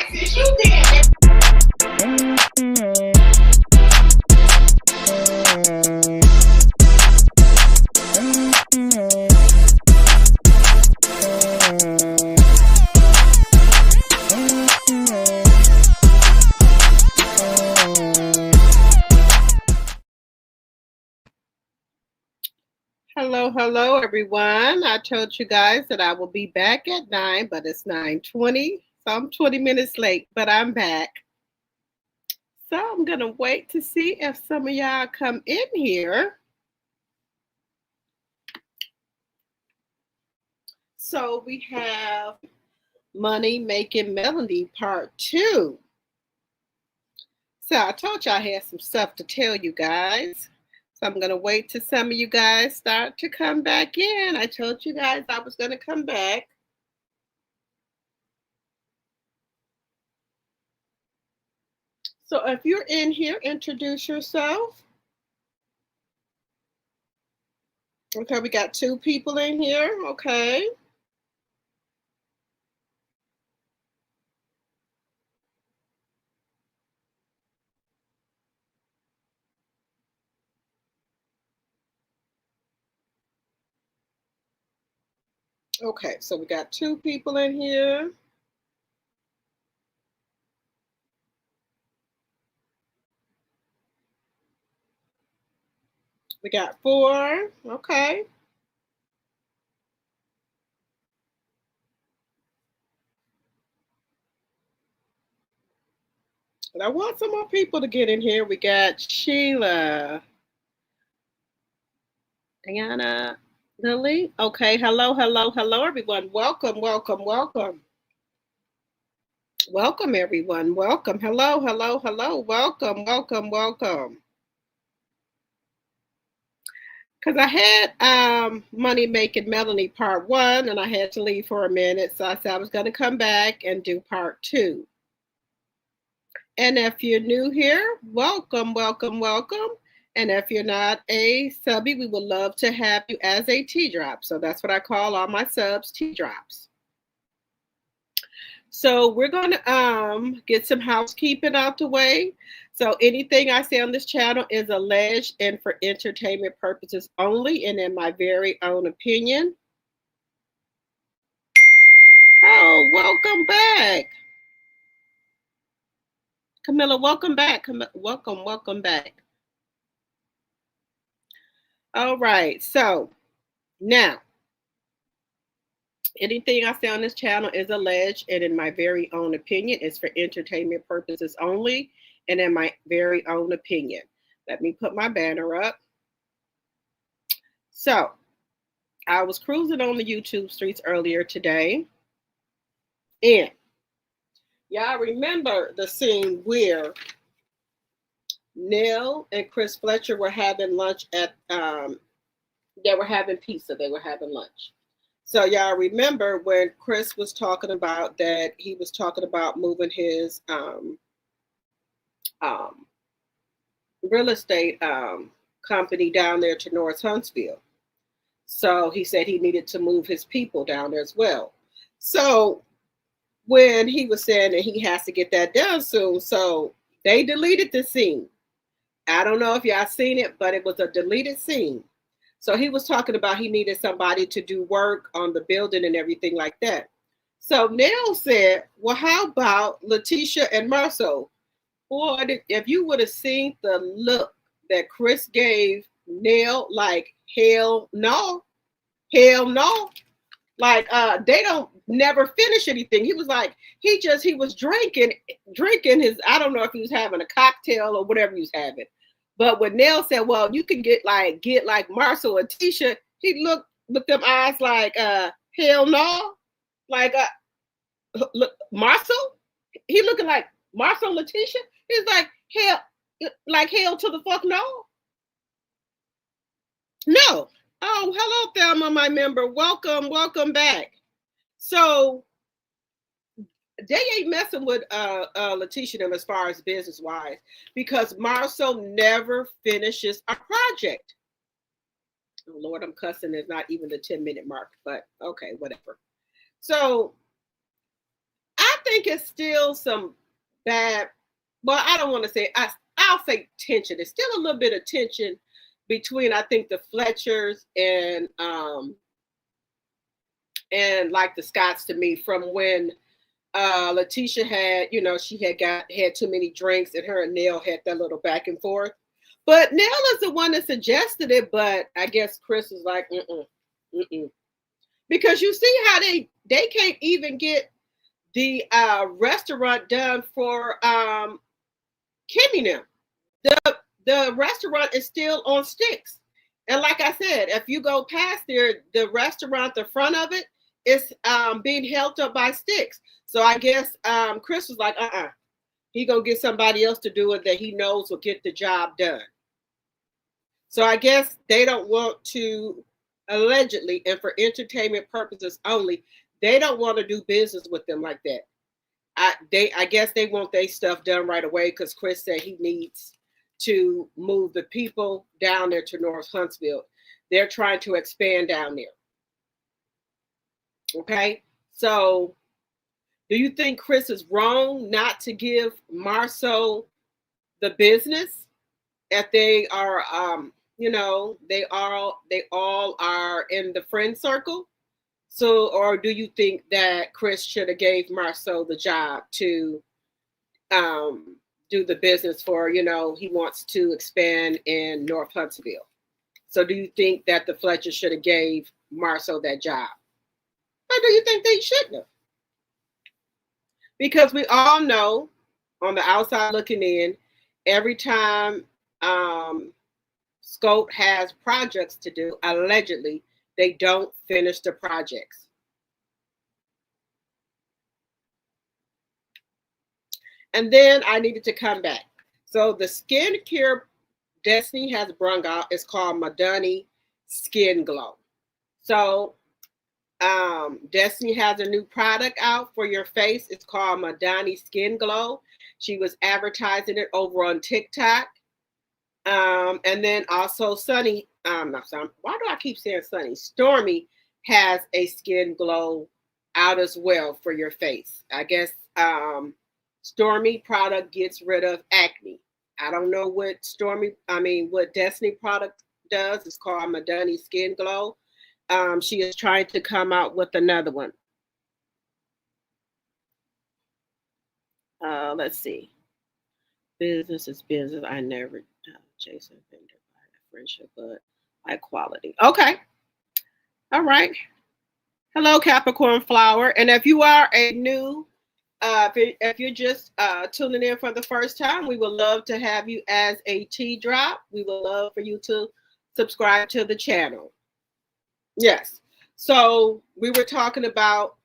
since you did. Hello, everyone. I told you guys that I will be back at 9, but it's 9:20, so I'm 20 minutes late, but I'm back. So I'm going to wait to see if some of y'all come in here. So we have Money Making Melody Part 2. So I told you I had some stuff to tell you guys. So I'm going to wait till some of you guys start to come back in. I told you guys I was going to come back. So if you're in here, introduce yourself. Okay, we got 2 people in here. Okay. Okay, so we got 2 people in here. We got 4. Okay. And I want some more people to get in here. We got Sheila, Diana, Lily. Okay, hello, everyone. Welcome. Welcome, everyone. Welcome. Hello. Welcome. Because I had Money Making Melanie Part 1, and I had to leave for a minute. So I said I was going to come back and do Part 2. And if you're new here, welcome. And if you're not a subby, we would love to have you as a T-drop. So that's what I call all my subs, T-drops. So we're going to get some housekeeping out the way. So anything I say on this channel is alleged and for entertainment purposes only and in my very own opinion. Oh, welcome back. Camilla, welcome back. Welcome back. All right, so now, anything I say on this channel is alleged and in my very own opinion is for entertainment purposes only and in my very own opinion. Let me put my banner up. So, I was cruising on the YouTube streets earlier today, and y'all remember the scene where Neil and Chris Fletcher were having lunch at, they were having pizza, they were having lunch. So y'all remember when Chris was talking about that he was talking about moving his real estate company down there to North Huntsville. So he said he needed to move his people down there as well. So when he was saying that he has to get that done soon, so they deleted the scene. I don't know if y'all seen it, but it was a deleted scene. So he was talking about he needed somebody to do work on the building and everything like that. So Neil said, well, how about Letitia and Marceau? Boy, if you would have seen the look that Chris gave Neil, like, hell no. Like, they don't never finish anything. He was like, he was drinking his, I don't know if he was having a cocktail or whatever he was having. But when Nell said, well, you can get like Marcel or Tisha, he looked with them eyes like, hell no. Like, look, Marcel? He looking like Marcel Letitia? He's like, hell to the fuck no. No. Oh, hello, Thelma, my member. Welcome back. So they ain't messing with Letitia them as far as business wise because Marcel never finishes a project. Oh Lord, I'm cussing. There's not even the 10-minute mark, but okay, whatever. So I think it's still some bad. Well, I don't want to say. I'll say tension. There's still a little bit of tension between, I think, the Fletchers and like the Scotts, to me, from when Letitia had, she had too many drinks, and her and Neil had that little back and forth. But Neil is the one that suggested it, but I guess Chris was like, mm-mm. Because you see how they can't even get the restaurant done for Kimmy now. The restaurant is still on sticks. And like I said, if you go past there, the restaurant, the front of it is being held up by sticks. So I guess Chris was like, he gonna get somebody else to do it that he knows will get the job done. So I guess they don't want to, allegedly, and for entertainment purposes only, they don't want to do business with them like that. I guess they want their stuff done right away because Chris said he needs to move the people down there to North Huntsville. They're trying to expand down there. Okay, so do you think Chris is wrong not to give Marceau the business if they are, they all are in the friend circle? So, or do you think that Chris should have gave Marceau the job to do the business for, he wants to expand in North Huntsville. So do you think that the Fletcher should have gave Marceau that job? Or do you think they shouldn't have? Because we all know, on the outside looking in, every time Scope has projects to do, allegedly, they don't finish the projects. And then I needed to come back. So the skincare Destiny has brung out is called Madani Skin Glow. So Destiny has a new product out for your face. It's called Madani Skin Glow. She was advertising it over on TikTok. And then also Sunny, not Sunny, why do I keep saying Sunny? Stormy has a skin glow out as well for your face. I guess Stormy product gets rid of acne. I don't know what what Destiny product does. It's called Madani Skin Glow. She is trying to come out with another one. Let's see. Business is business. I never chase a vendor by friendship, but by quality. Okay. All right. Hello, Capricorn Flower. And if you are a new, if you're just tuning in for the first time, we would love to have you as a tea drop. We would love for you to subscribe to the channel. Yes. So we were talking about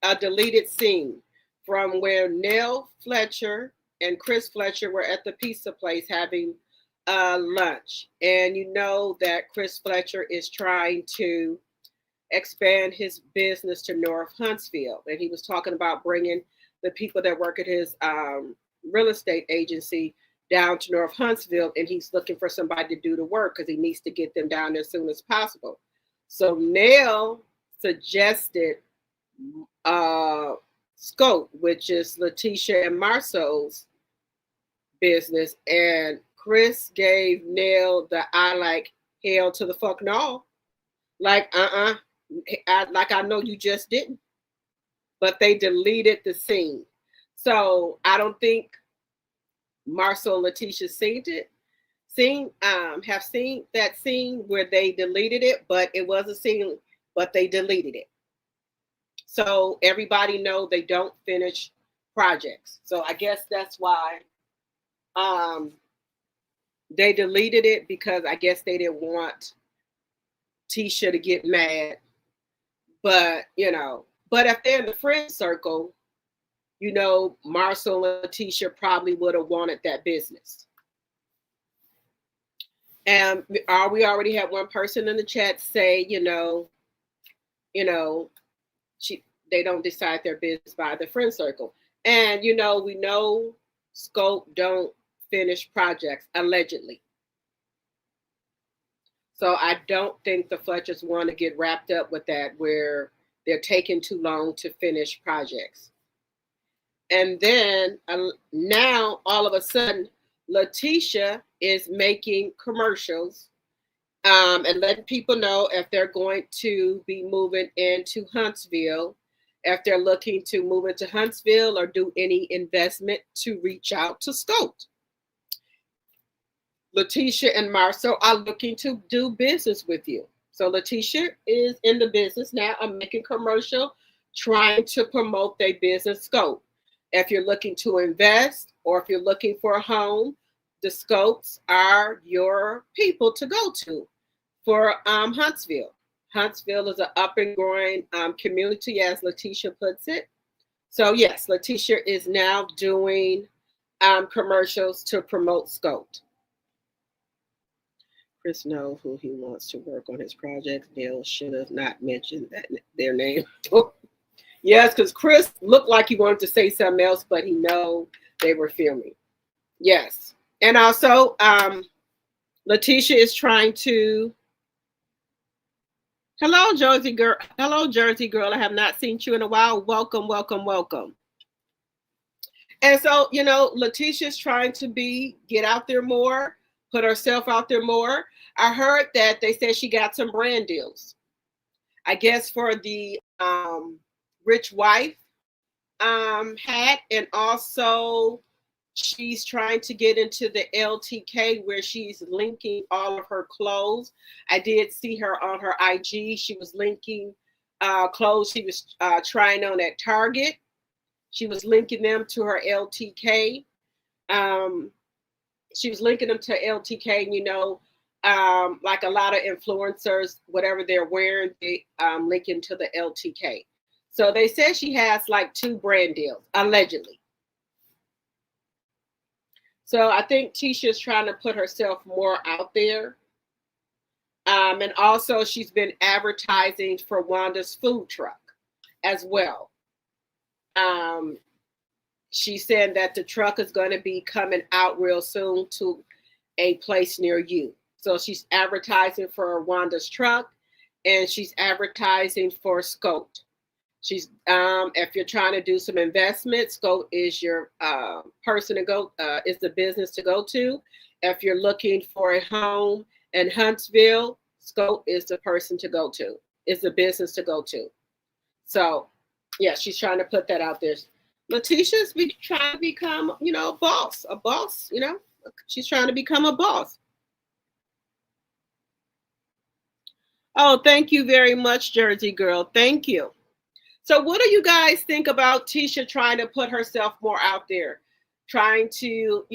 a deleted scene from where Nell Fletcher and Chris Fletcher were at the pizza place having lunch. And you know that Chris Fletcher is trying to expand his business to North Huntsville. And he was talking about bringing the people that work at his real estate agency down to North Huntsville. And he's looking for somebody to do the work because he needs to get them down there as soon as possible. So Nell suggested Scope, which is Letitia and Marceau's business, and Chris gave Nell the I like hell to the fuck no. Like, I know you just didn't. But they deleted the scene. So I don't think Marceau and Letitia have seen that scene where they deleted it, but it was a scene, but they deleted it. So everybody know they don't finish projects. So I guess that's why they deleted it, because I guess they didn't want Tisha to get mad. But, but if they're in the friend circle, Marcel and Letitia probably would have wanted that business. And we already had one person in the chat say, they don't decide their business by the friend circle. And, we know Scope don't finish projects, allegedly. So I don't think the Fletchers want to get wrapped up with that, where they're taking too long to finish projects. And then now all of a sudden, Letitia is making commercials and letting people know if they're going to be moving into Huntsville, if they're looking to move into Huntsville or do any investment, to reach out to Scope. Letitia and Marcel are looking to do business with you. So Letitia is in the business now of making commercial, trying to promote their business Scope. If you're looking to invest or if you're looking for a home, the Scopes are your people to go to for Huntsville. Huntsville is an up and growing community, as Letitia puts it. So yes, Letitia is now doing commercials to promote Scope. Chris knows who he wants to work on his projects. Neil should have not mentioned their name. Yes, because Chris looked like he wanted to say something else, but he know they were filming. Yes. And also, Letitia is trying to. Hello, Jersey girl. Hello, Jersey girl. I have not seen you in a while. Welcome, welcome, welcome. And so, you know, Letitia's trying to get out there more, put herself out there more. I heard that they said she got some brand deals. I guess for the rich wife hat, and also she's trying to get into the LTK where she's linking all of her clothes. I did see her on her IG. She was linking clothes she was trying on at Target. She was linking them to her LTK. She was linking them to LTK, and you know, like a lot of influencers, whatever they're wearing, they link into the LTK. So they said she has like 2 brand deals, allegedly. So I think Tisha's trying to put herself more out there. And also she's been advertising for Wanda's food truck as well. She said that the truck is going to be coming out real soon to a place near you. So she's advertising for Wanda's truck, and she's advertising for Scope. She's if you're trying to do some investment, Scope is your person to go, is the business to go to. If you're looking for a home in Huntsville, Scope is the person to go to, is the business to go to. So yeah, she's trying to put that out there. Letitia's trying to become, you know, a boss, you know, she's trying to become a boss. Oh, thank you very much, Jersey girl. Thank you. So what do you guys think about Tisha trying to put herself more out there, trying to,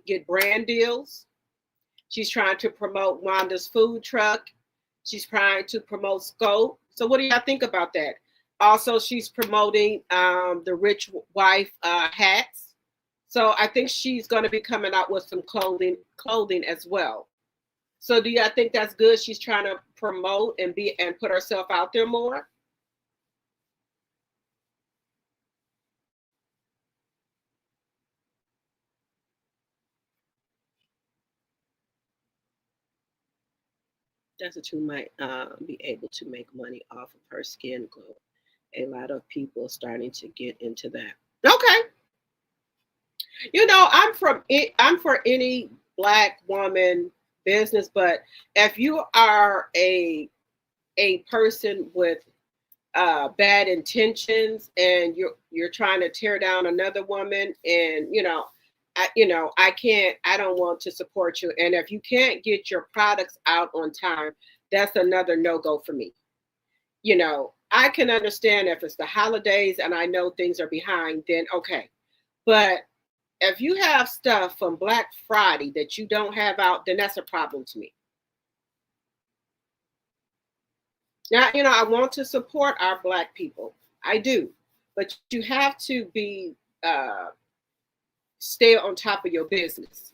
get brand deals? She's trying to promote Wanda's food truck. She's trying to promote Scope. So what do y'all think about that? Also, she's promoting the rich wife hats. So I think she's going to be coming out with some clothing as well. So do y'all think that's good? She's trying to promote and put herself out there more. That's who might be able to make money off of her skin glow. A lot of people starting to get into that. Okay. You know, I'm for any Black woman business, but if you are a person with bad intentions and you're trying to tear down another woman, and I don't want to support you. And if you can't get your products out on time, that's another no-go for me. You know, I can understand if it's the holidays and I know things are behind, then okay. But if you have stuff from Black Friday that you don't have out, then that's a problem to me. Now, I want to support our Black people. I do. But you have to be stay on top of your business.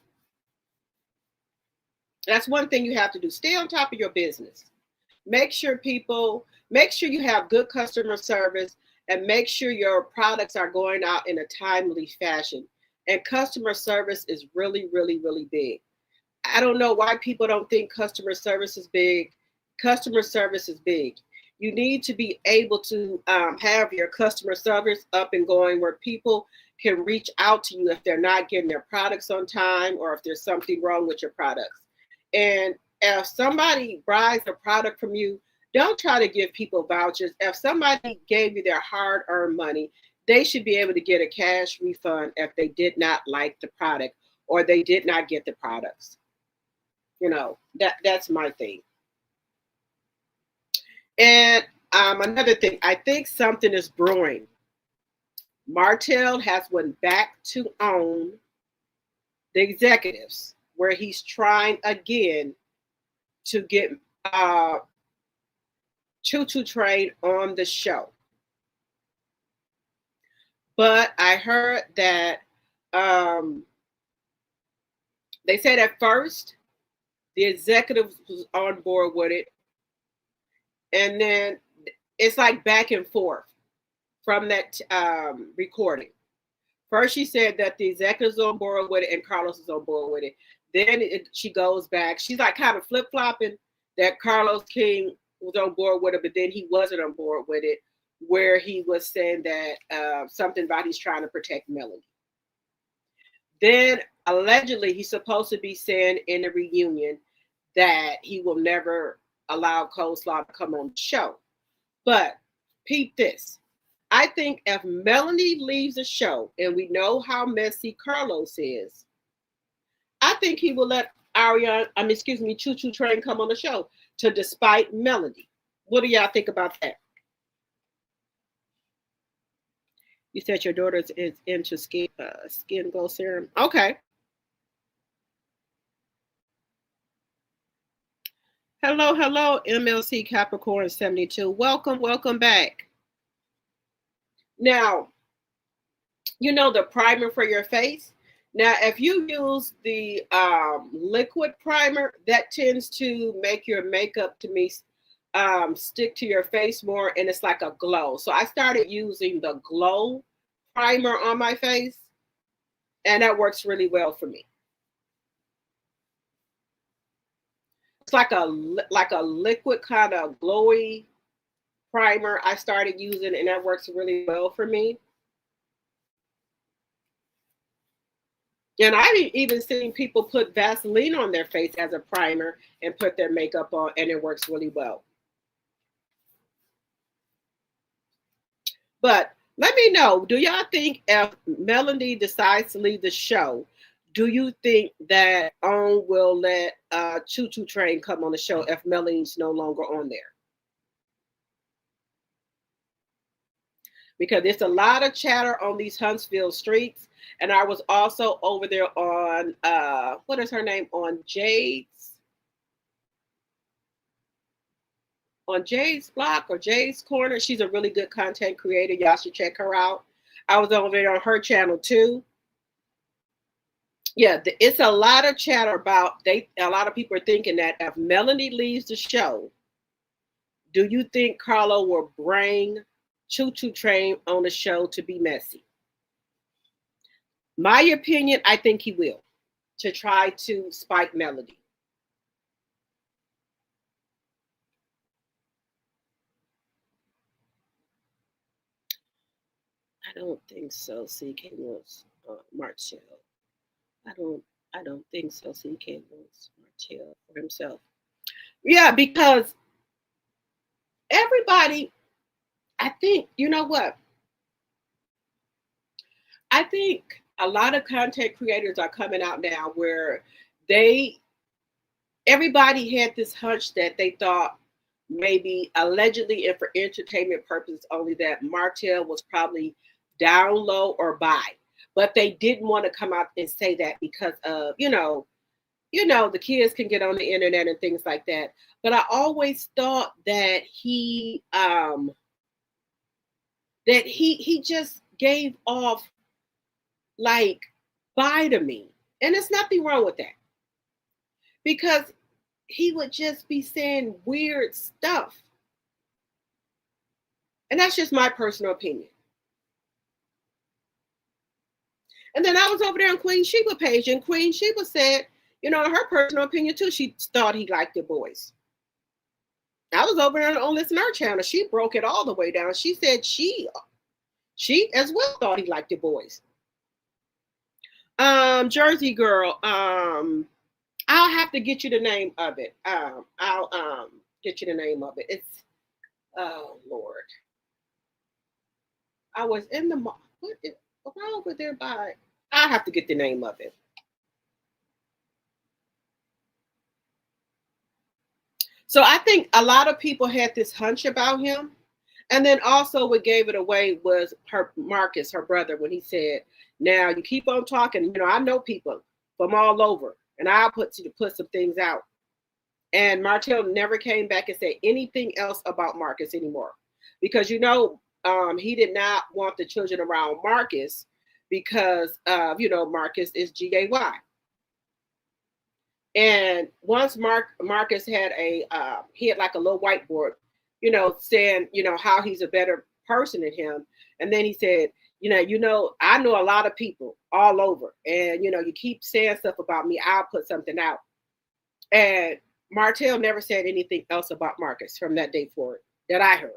That's one thing you have to do. Stay on top of your business. Make sure you have good customer service, and make sure your products are going out in a timely fashion. And customer service is really, really, really big. I don't know why people don't think customer service is big. Customer service is big. You need to be able to have your customer service up and going where people can reach out to you if they're not getting their products on time or if there's something wrong with your products. And if somebody buys a product from you, don't try to give people vouchers. If somebody gave you their hard-earned money, they should be able to get a cash refund if they did not like the product or they did not get the products. That's my thing. And another thing, I think something is brewing. Martell has went back to own the executives, where he's trying again to get Choo Choo Train on the show. But I heard that they said at first the executives was on board with it, and then it's like back and forth from that recording. First, she said that the executive's on board with it and Carlos is on board with it. Then she goes back. She's like kind of flip-flopping that Carlos King was on board with it, but then he wasn't on board with it, where he was saying that something about he's trying to protect Melanie. Then, allegedly, he's supposed to be saying in the reunion that he will never allow Coleslaw to come on the show. But peep this. I think if Melanie leaves the show, and we know how messy Carlos is, I think he will let Choo Choo Train come on the show to despite Melanie. What do y'all think about that? You said your daughter is into skin glow serum. Okay. Hello, MLC Capricorn 72. Welcome back. Now, the primer for your face. Now, if you use the liquid primer, that tends to make your makeup, to me, stick to your face more, and it's like a glow. So I started using the glow primer on my face, and that works really well for me. It's like a liquid kind of glowy primer I started using, and that works really well for me. And I've even seen people put Vaseline on their face as a primer and put their makeup on, and it works really well. But let me know, do y'all think if Melanie decides to leave the show, do you think that OWN will let Choo Choo Train come on the show if Melanie's no longer on there? Because there's a lot of chatter on these Huntsville streets. And I was also over there on, what is her name? On Jade's block or Jade's corner. She's a really good content creator. Y'all should check her out. I was over there on her channel too. Yeah, it's a lot of chatter about, a lot of people are thinking that if Melanie leaves the show, do you think Carlo will bring Choo Choo Train on the show to be messy? My opinion, I think he will, to try to spike Melody. I don't think so. CK wants Martell. I don't think so. CK wants Martell for himself. Yeah, because everybody, I think, you know what? I think a lot of content creators are coming out now where everybody had this hunch that they thought maybe allegedly and for entertainment purposes only that Martell was probably down low or bi. But they didn't want to come out and say that because of, the kids can get on the internet and things like that. But I always thought that he just gave off like bi to me. And there's nothing wrong with that. Because he would just be saying weird stuff. And that's just my personal opinion. And then I was over there on Queen Sheba page, and Queen Sheba said, her personal opinion too, she thought he liked the boys. I was over there on Listen Her channel. She broke it all the way down. She said she as well thought he liked the boys. Jersey Girl. I'll have to get you the name of it. I'll get you the name of it. It's oh Lord. I was in the mall. What is right over there by? I'll have to get the name of it. So I think a lot of people had this hunch about him. And then also what gave it away was her Marcus, her brother, when he said, now you keep on talking, I know people from all over, and I'll put some things out. And Martell never came back and said anything else about Marcus anymore. Because he did not want the children around Marcus because Marcus is GAY. And once Marcus had he had like a little whiteboard, saying, how he's a better person than him. And then he said, I know a lot of people all over. And, you keep saying stuff about me. I'll put something out. And Martell never said anything else about Marcus from that day forward that I heard.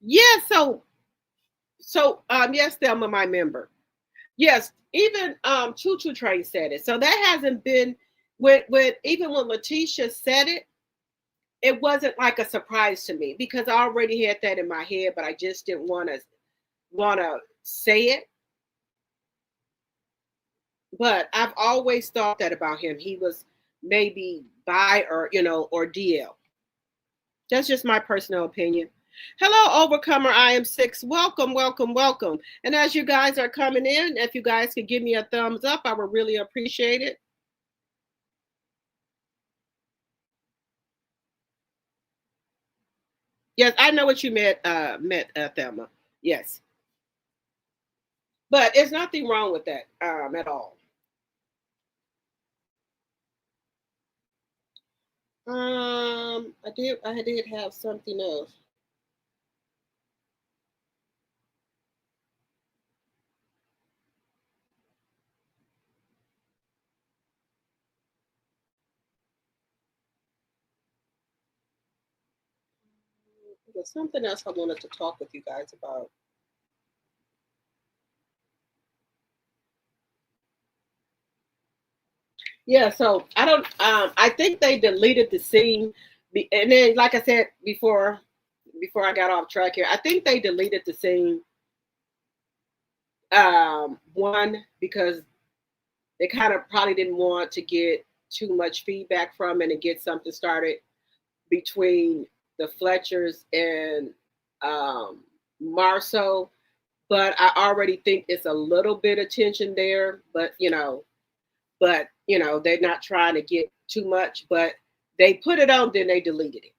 Yeah, so yes, Thelma, my member. Yes, even Choo Choo Train said it. So that hasn't been even when Letitia said it, it wasn't like a surprise to me because I already had that in my head, but I just didn't want to say it. But I've always thought that about him. He was maybe bi or or DL. That's just my personal opinion. Hello, Overcomer. I am six. Welcome, welcome, welcome. And as you guys are coming in, if you guys could give me a thumbs up, I would really appreciate it. Yes, I know what you meant, Thelma. Yes. But there's nothing wrong with that at all. I did have something else. There's something else I wanted to talk with you guys about. Yeah, so I don't. I think they deleted the scene, and then, like I said before I got off track here, I think they deleted the scene. One because they kind of probably didn't want to get too much feedback from it and get something started between the Fletchers and Marceau. But I already think it's a little bit of tension there. But they're not trying to get too much. But they put it on, then they deleted it.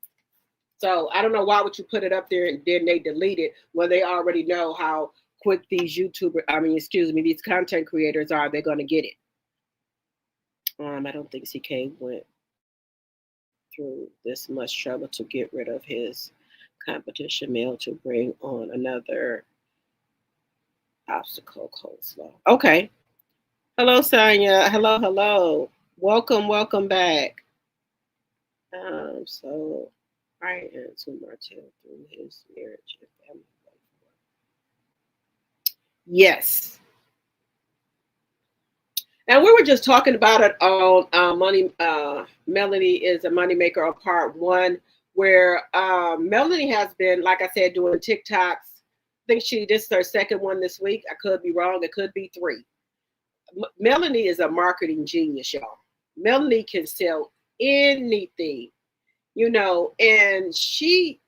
So I don't know why would you put it up there and then they delete it when they already know how quick these these content creators are. They're going to get it. I don't think CK went through this much trouble to get rid of his competition mail to bring on another obstacle coleslaw. Okay. Hello, Sonia. Hello. Welcome back. So I answered Martell through his marriage and family. Yes. And we were just talking about it on Money. Melanie is a moneymaker on part one, where Melanie has been, like I said, doing TikToks. I think this is her second one this week. I could be wrong. It could be three. Melanie is a marketing genius, y'all. Melanie can sell anything, and she,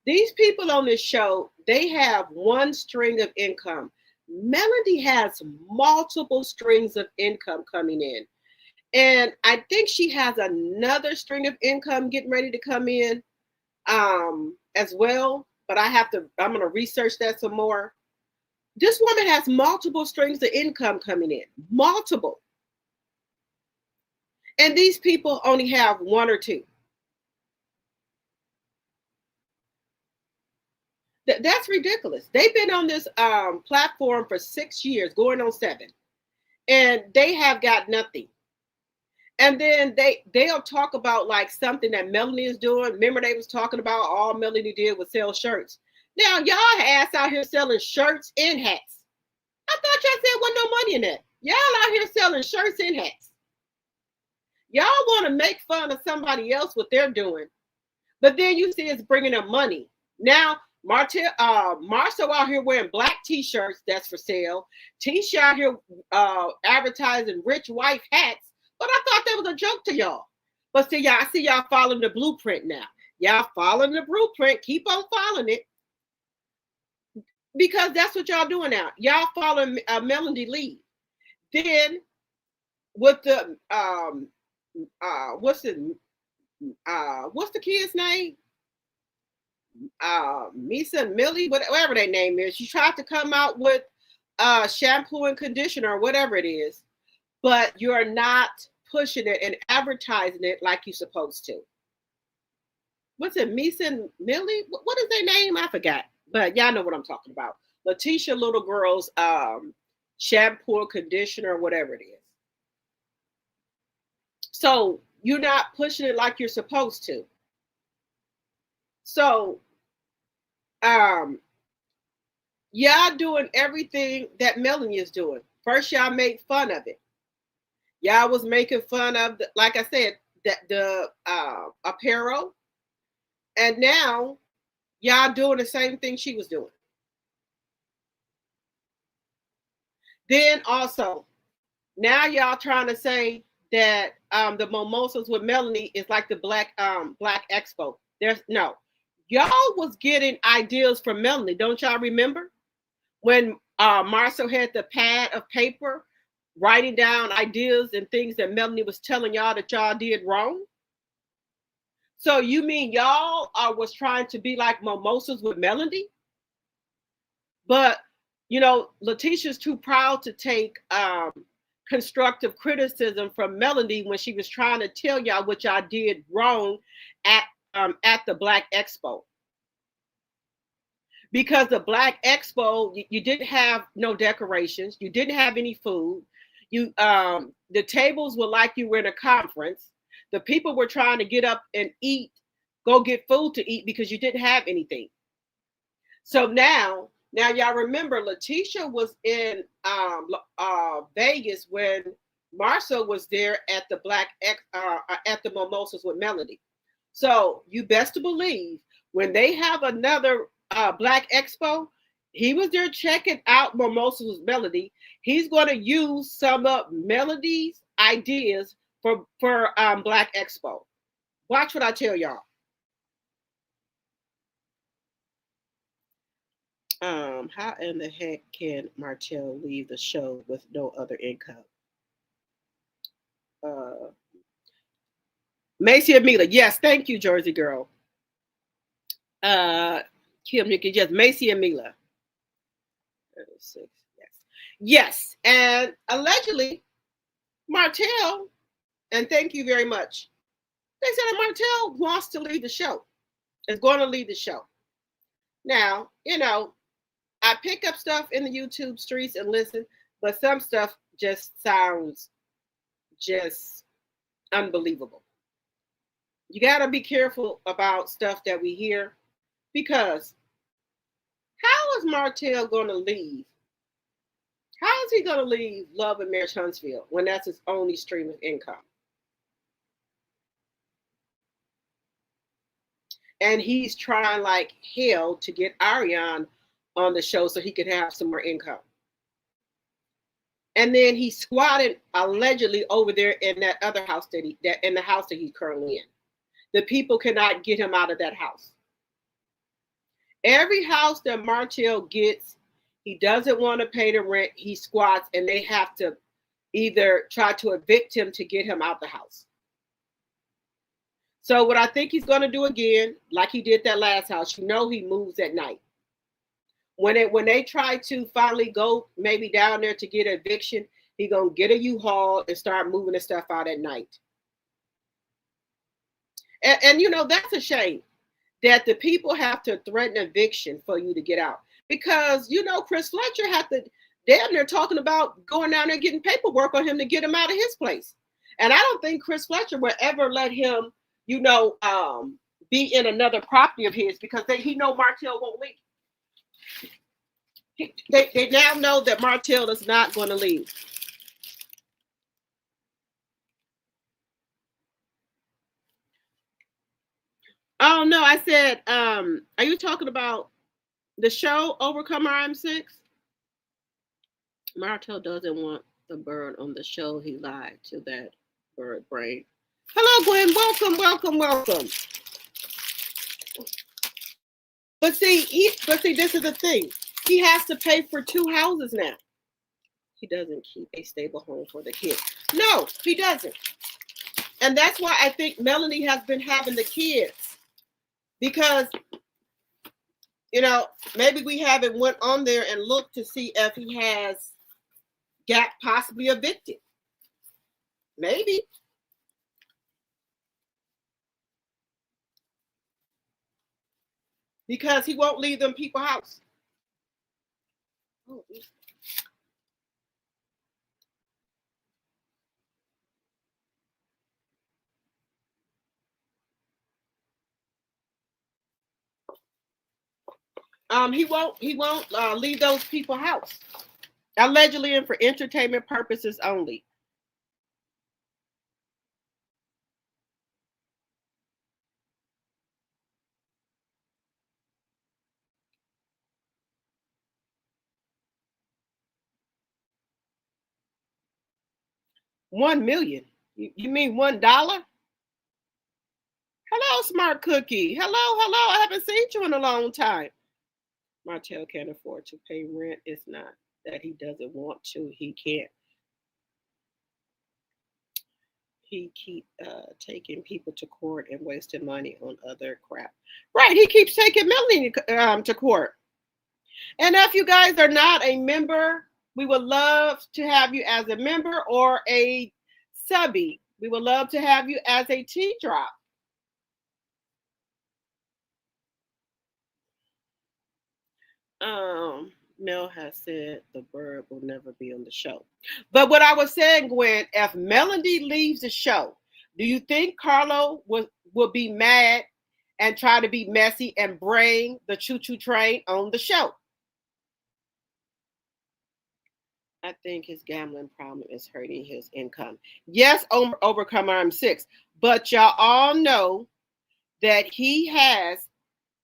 these people on this show, they have one string of income. Melody has multiple strings of income coming in. And I think she has another string of income getting ready to come in as well. But I'm going to research that some more. This woman has multiple strings of income coming in. Multiple. And these people only have one or two. That's ridiculous. They've been on this platform for 6 years, going on 7, and they have got nothing. And then they'll talk about like something that Melanie is doing. Remember, they was talking about all Melanie did was sell shirts. Now y'all ass out here selling shirts and hats. I thought y'all said wasn't no money in that. Y'all out here selling shirts and hats. Y'all want to make fun of somebody else what they're doing, but then you see it's bringing them money. Now Martell, Marcel out here wearing black T-shirts that's for sale. Tisha out here advertising rich wife hats. But I thought that was a joke to y'all. But see, y'all, I see y'all following the blueprint now. Y'all following the blueprint. Keep on following it. Because that's what y'all doing now. Y'all following Melody Lee. Then with the what's the kid's name? Misa and Millie, whatever their name is. She tried to come out with shampoo and conditioner or whatever it is. But you're not pushing it and advertising it like you're supposed to. What's it, Misa and Millie? What is their name? I forgot. But y'all know what I'm talking about. Letitia Little Girl's shampoo, conditioner, whatever it is. So you're not pushing it like you're supposed to. So y'all doing everything that Melanie is doing. First, y'all made fun of it. Y'all was making fun of, like I said, the apparel. And now y'all doing the same thing she was doing. Then also, now y'all trying to say that the mimosas with Melanie is like the Black Expo. There's no. Y'all was getting ideas from Melanie. Don't y'all remember? When Marcel had the pad of paper writing down ideas and things that Melanie was telling y'all that y'all did wrong. So you mean y'all was trying to be like mimosas with Melanie? But, you know, Letitia's too proud to take constructive criticism from Melanie when she was trying to tell y'all what y'all did wrong at the Black Expo. Because the Black Expo, you didn't have no decorations. You didn't have any food. You the tables were like you were in a conference. The people were trying to get up and eat, go get food to eat because you didn't have anything. So now y'all remember Letitia was in Vegas when Marcel was there at the at the Mimosas with Melody. So you best to believe when they have another Black Expo, he was there checking out Mimosas with Melody. He's going to use some of Melody's ideas for Black Expo. Watch what I tell y'all. How in the heck can Martell leave the show with no other income? Macy Amila, yes, thank you, Jersey girl. Kim Nikki, yes, Macy Amila. 36, yes, and allegedly Martell, and thank you very much. They said that Martell wants to leave the show. Is going to leave the show. Now, you know, I pick up stuff in the YouTube streets and listen, but some stuff just sounds just unbelievable. You got to be careful about stuff that we hear because how is Martell going to leave? How is he going to leave Love and Marriage Huntsville when that's his only stream of income? And he's trying like hell to get Ariane on the show so he could have some more income. And then he squatted allegedly over there in that other house in the house that he's currently in. The people cannot get him out of that house. Every house that Martell gets, he doesn't want to pay the rent. He squats, and they have to either try to evict him to get him out the house. So what I think he's going to do again, like he did that last house, you know, he moves at night. When they try to finally go maybe down there to get an eviction, he gonna get a U-Haul and start moving the stuff out at night. And you know, that's a shame. that the people have to threaten eviction for you to get out. Because, Chris Fletcher had to, damn, they're talking about going down there and getting paperwork on him to get him out of his place. And I don't think Chris Fletcher will ever let him, be in another property of his, because he know Martell won't leave. They now know that Martell is not going to leave. Oh no, I said, are you talking about the show Overcome RM6? Martell doesn't want the bird on the show. He lied to that bird brain. Hello, Gwen. Welcome. But see, this is the thing. He has to pay for 2 houses now. He doesn't keep a stable home for the kids. No, he doesn't. And that's why I think Melanie has been having the kids. Because, maybe we haven't went on there and looked to see if he has got possibly evicted. Maybe. Because he won't leave them people's house. Oh, he won't leave those people's house. Allegedly and for entertainment purposes only. $1 million. You mean $1? Hello, Smart Cookie. Hello. I haven't seen you in a long time. Martell can't afford to pay rent. It's not that he doesn't want to. He can't. He keep taking people to court and wasting money on other crap. Right. He keeps taking Melanie to court. And if you guys are not a member, we would love to have you as a member or a subby. We would love to have you as a T-drop. Mel has said the bird will never be on the show. But what I was saying, Gwen, if Melody leaves the show, do you think Carlo will be mad and try to be messy and bring the choo-choo train on the show? I think his gambling problem is hurting his income. Yes, Overcome RM6, but y'all all know that he has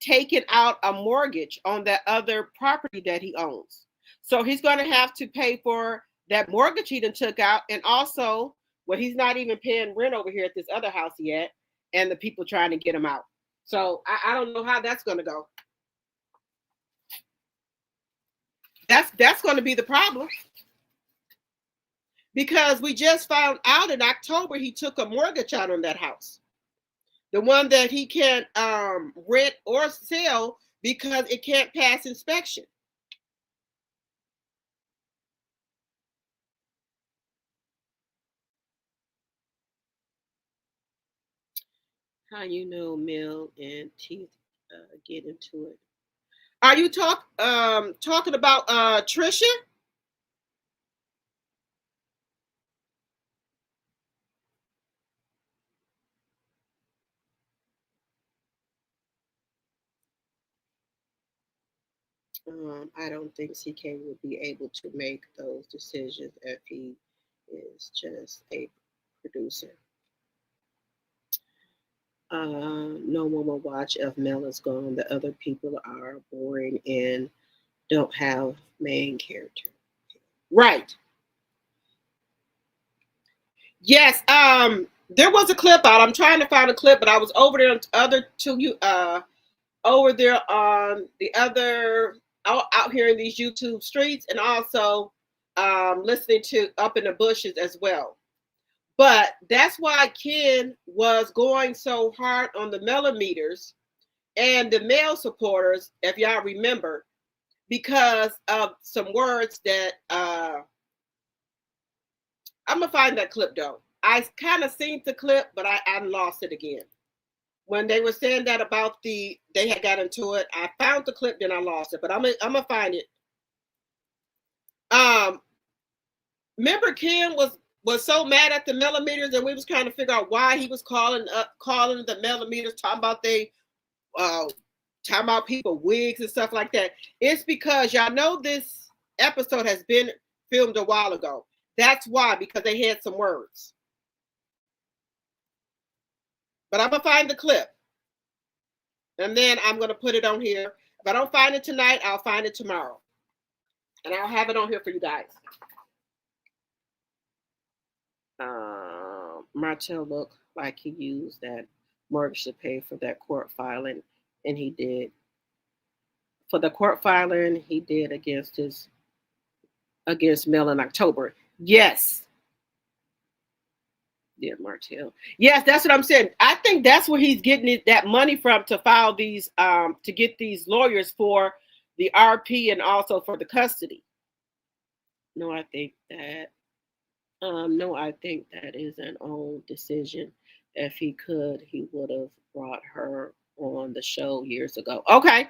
taken out a mortgage on that other property that he owns. So he's going to have to pay for that mortgage he done took out, and also, he's not even paying rent over here at this other house yet, and the people trying to get him out. So I don't know how that's going to go. That's going to be the problem. Because we just found out in October he took a mortgage out on that house. The one that he can't rent or sell because it can't pass inspection. How you know Mel and Teeth get into it? Are you talking about Trisha? I don't think CK would be able to make those decisions if he is just a producer. No one will watch if Mel is gone. The other people are boring and don't have main character. Right. Yes. There was a clip out. I'm trying to find a clip, but I was over there over there on the other out here in these YouTube streets, and also listening to Up in the Bushes as well. But that's why Ken was going so hard on the millimeters and the male supporters, if y'all remember, because of some words that I'm gonna find that clip though. I kind of seen the clip, but I lost it again. when they were saying that about they had got into it. I found the clip, then I lost it, but I'm gonna find it. Remember Kim was so mad at the millimeters, and we was trying to figure out why he was calling the millimeters, talking about talking about people wigs and stuff like that. It's because y'all know this episode has been filmed a while ago. That's why, because they had some words. But I'm gonna find the clip, and then I'm gonna put it on here. If I don't find it tonight, I'll find it tomorrow, and I'll have it on here for you guys. Martell looked like he used that mortgage to pay for that court filing, and he did. For the court filing he did against Mel in October. Yes. Yeah, Martell. Yes, that's what I'm saying. I think that's where he's getting that money from to file these, to get these lawyers for the RP and also for the custody. No, I think that is an own decision. If he could, he would have brought her on the show years ago. Okay.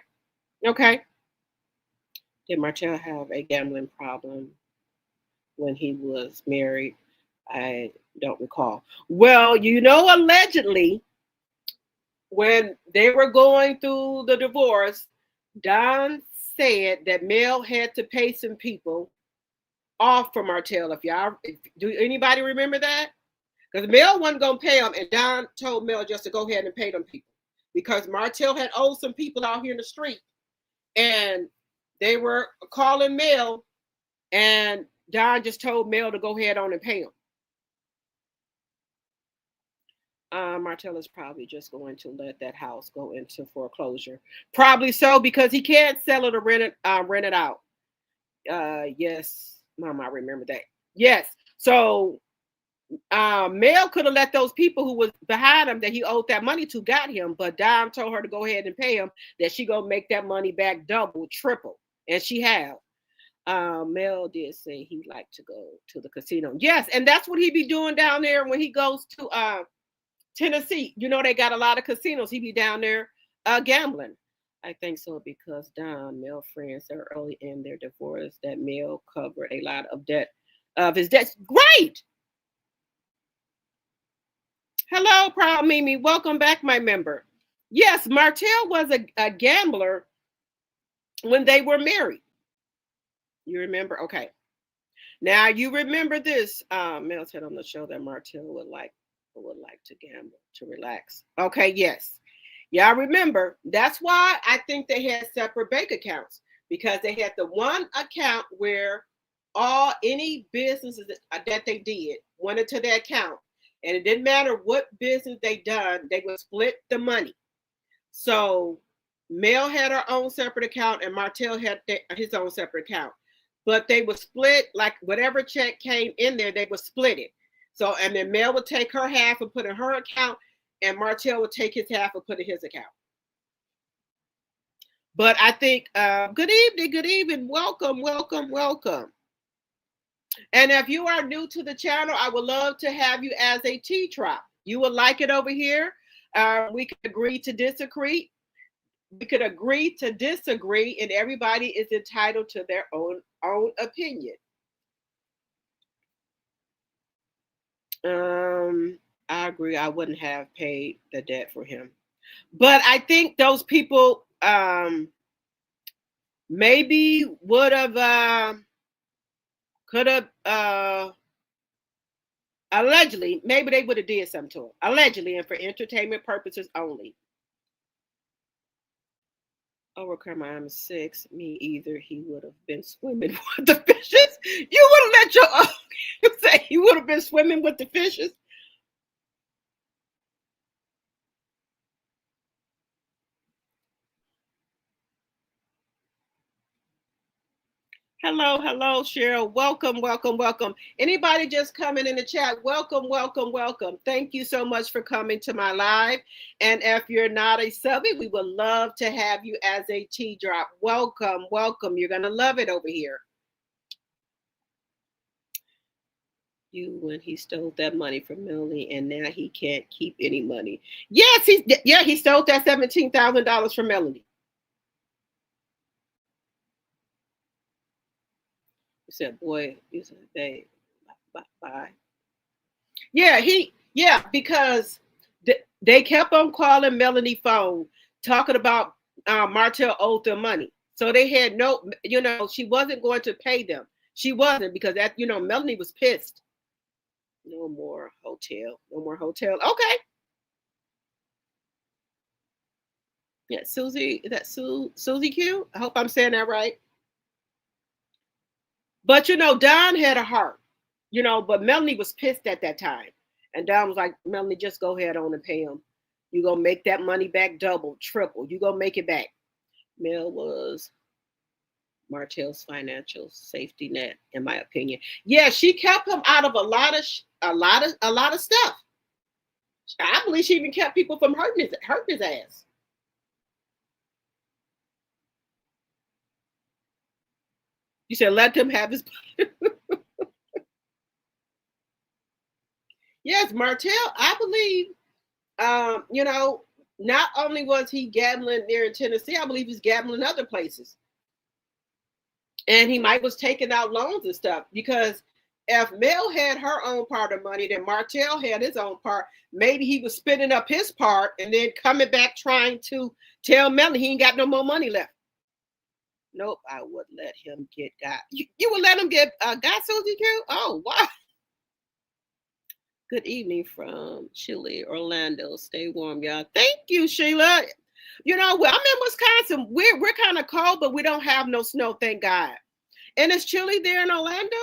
Did Martell have a gambling problem when he was married? I don't recall. Well, allegedly, when they were going through the divorce, Don said that Mel had to pay some people off for Martell. Do anybody remember that? Because Mel wasn't gonna pay them, and Don told Mel just to go ahead and pay them people because Martell had owed some people out here in the street, and they were calling Mel, and Don just told Mel to go ahead on and pay them. Martell is probably just going to let that house go into foreclosure. Probably so, because he can't sell it or rent it out. Yes, Mom, I remember that. Yes. So Mel could have let those people who was behind him that he owed that money to got him, but Dom told her to go ahead and pay him, that she gonna make that money back double, triple, and she have. Mel did say he liked to go to the casino. Yes, and that's what he be doing down there when he goes to Tennessee. They got a lot of casinos. He be down there gambling. I think so, because Don, Mel friends are early in their divorce, that Mel covered a lot of his debts. Great. Hello, Proud Mimi. Welcome back, my member. Yes, Martell was a gambler when they were married. You remember? Okay. Now you remember this. Mel said on the show that Martell would like to gamble to relax. Okay, yes. Yeah, I remember. That's why I think they had separate bank accounts, because they had the one account where any businesses that they did went into their account. And it didn't matter what business they done, they would split the money. So Mel had her own separate account and Martell had his own separate account. But they would split, like whatever check came in there, they would split it. So, and then Mel would take her half and put in her account, and Martell would take his half and put in his account. But I think, good evening. Welcome. And if you are new to the channel, I would love to have you as a T-Trop. You will like it over here. We could agree to disagree. We could agree to disagree, and everybody is entitled to their own opinion. I agree. I wouldn't have paid the debt for him. But I think those people maybe would have, could have, allegedly, maybe they would have did something to him. Allegedly, and for entertainment purposes only. Overcome, I'm 6. Me either. He would have been swimming with the fishes. You would have let your say he would have been swimming with the fishes. Hello, Cheryl. Welcome. Anybody just coming in the chat? Welcome. Thank you so much for coming to my live. And if you're not a subby, we would love to have you as a T-Drop. Welcome. You're going to love it over here. you when he stole that money from Melanie, and now he can't keep any money. Yes, he stole that $17,000 from Melanie. He said, "Boy," he said, "Babe, bye." Because they kept on calling Melanie phone talking about Martell owed them money. So they had no, she wasn't going to pay them. She wasn't because that, Melanie was pissed. No more hotel. No more hotel. Okay. Yeah, Susie, is that Susie Q? I hope I'm saying that right. But Don had a heart, but Melanie was pissed at that time. And Don was like, Melanie, just go ahead on and pay him. You gonna make that money back double, triple. You gonna make it back. Mel was Martell's financial safety net, in my opinion. Yeah, she kept him out of a lot of stuff. I believe she even kept people from hurting his ass. You said let them have his. Yes, Martell, I believe, not only was he gambling there in Tennessee, I believe he's gambling other places. And he might was taking out loans and stuff because if Mel had her own part of money, then Martell had his own part. Maybe he was spending up his part and then coming back trying to tell Melanie he ain't got no more money left. Nope, I would let him get got. You would let him get got, Susie Q? Oh, wow. Good evening from Chile, Orlando. Stay warm, y'all. Thank you, Sheila. I'm in Wisconsin. We're kind of cold, but we don't have no snow, thank God. And it's chilly there in Orlando?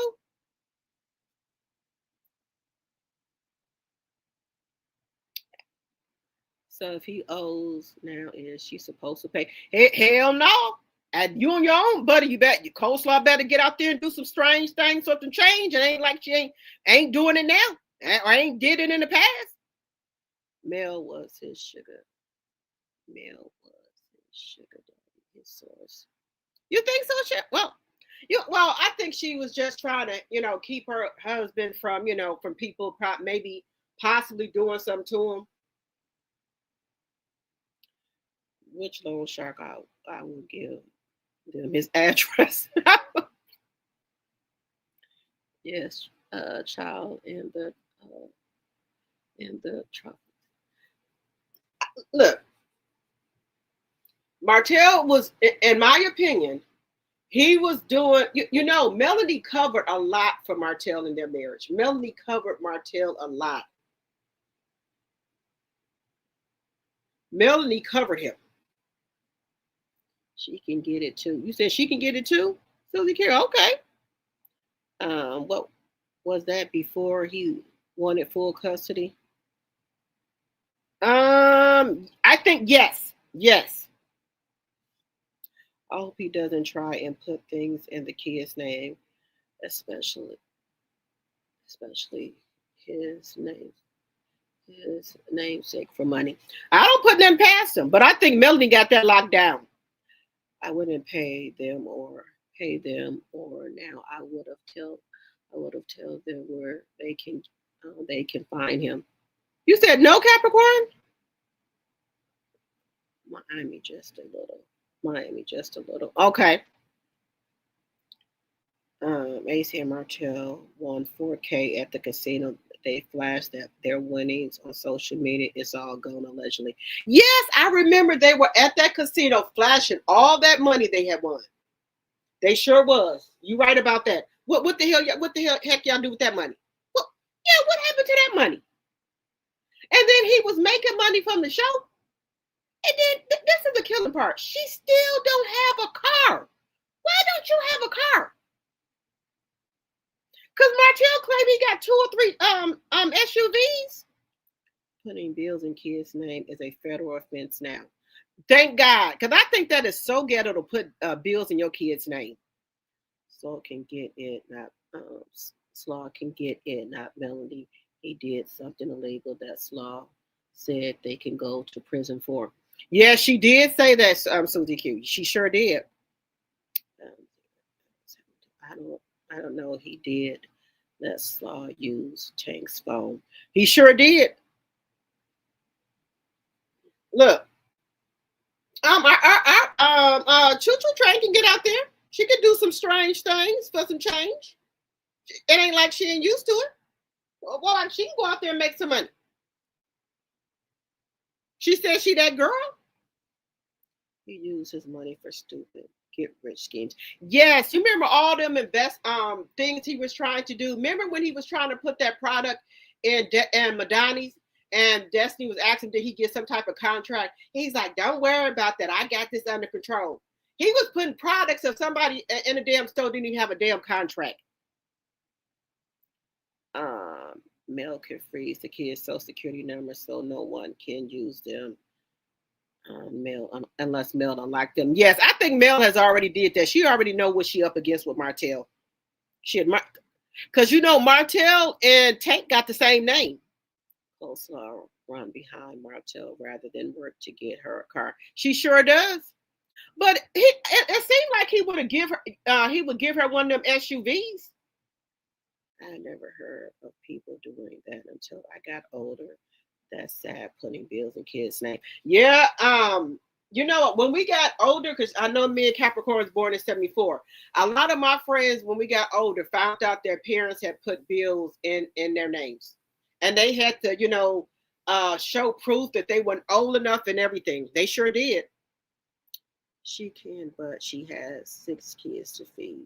So if he owes now, is she supposed to pay? Hell no. And you on your own, buddy. You bet your coleslaw better get out there and do some strange things, something change. It ain't like she ain't doing it now. Or ain't did it in the past. Mel was his sugar. Mel was his sugar daddy, his source. You think so, Chef? Well, I think she was just trying to, keep her husband from, from people maybe possibly doing something to him. Which loan shark I will give them his address. Yes, child in the truck. Look, Martell was, in my opinion, he was doing, Melanie covered a lot for Martell in their marriage. Melanie covered Martell a lot. Melanie covered him. She can get it too. You said she can get it too? Susie Carey, okay. What was that before he wanted full custody? I think yes. Yes. I hope he doesn't try and put things in the kid's name, especially his namesake for money. I don't put them past him, but I think Melanie got that locked down. I wouldn't pay them or now I would have told them where they can find him. You said no, Capricorn? Miami just a little. Okay. AC and Martell won $4K at the casino. They flashed their winnings on social media. It's all gone allegedly. Yes, I remember they were at that casino flashing all that money they had won. They sure was. You right about that. What the hell heck y'all do with that money? What happened to that money? And then he was making money from the show. And then this is the killing part. She still don't have a car. Why don't you have a car? Because Martell claimed he got 2 or 3 SUVs. Putting bills in kids' name is a federal offense now. Thank God, because I think that is so ghetto to put bills in your kid's name. Slaw can get it, not Slaw can get it, not Melody. He did something illegal that Slaw said they can go to prison for. Yeah, she did say that, Susie Q. She sure did. I don't know. He did Let's use Tank's phone. He sure did. Look, Choo Choo Train can get out there. She can do some strange things for some change. It ain't like she ain't used to it. Well, she can go out there and make some money. She said she that girl. He used his money for stupid get rich schemes. Yes, you remember all them things he was trying to do. Remember when he was trying to put that product in Madani's, and Destiny was asking did he get some type of contract? He's like, don't worry about that. I got this under control. He was putting products of somebody in a damn store didn't even have a damn contract. Mel can freeze the kids' social security numbers so no one can use them. Mel, unless Mel don't like them. Yes, I think Mel has already did that. She already know what she up against with Martell. She had because Martell and Tank got the same name. Coleslaw run behind Martell rather than work to get her a car. She sure does. But it seemed like he would give her one of them SUVs. I never heard of people doing that until I got older. That's sad, putting bills in kids' name. Yeah, when we got older, because I know me and Capricorn was born in 74. A lot of my friends, when we got older, found out their parents had put bills in their names. And they had to, show proof that they weren't old enough and everything. They sure did. She can, but she has 6 kids to feed.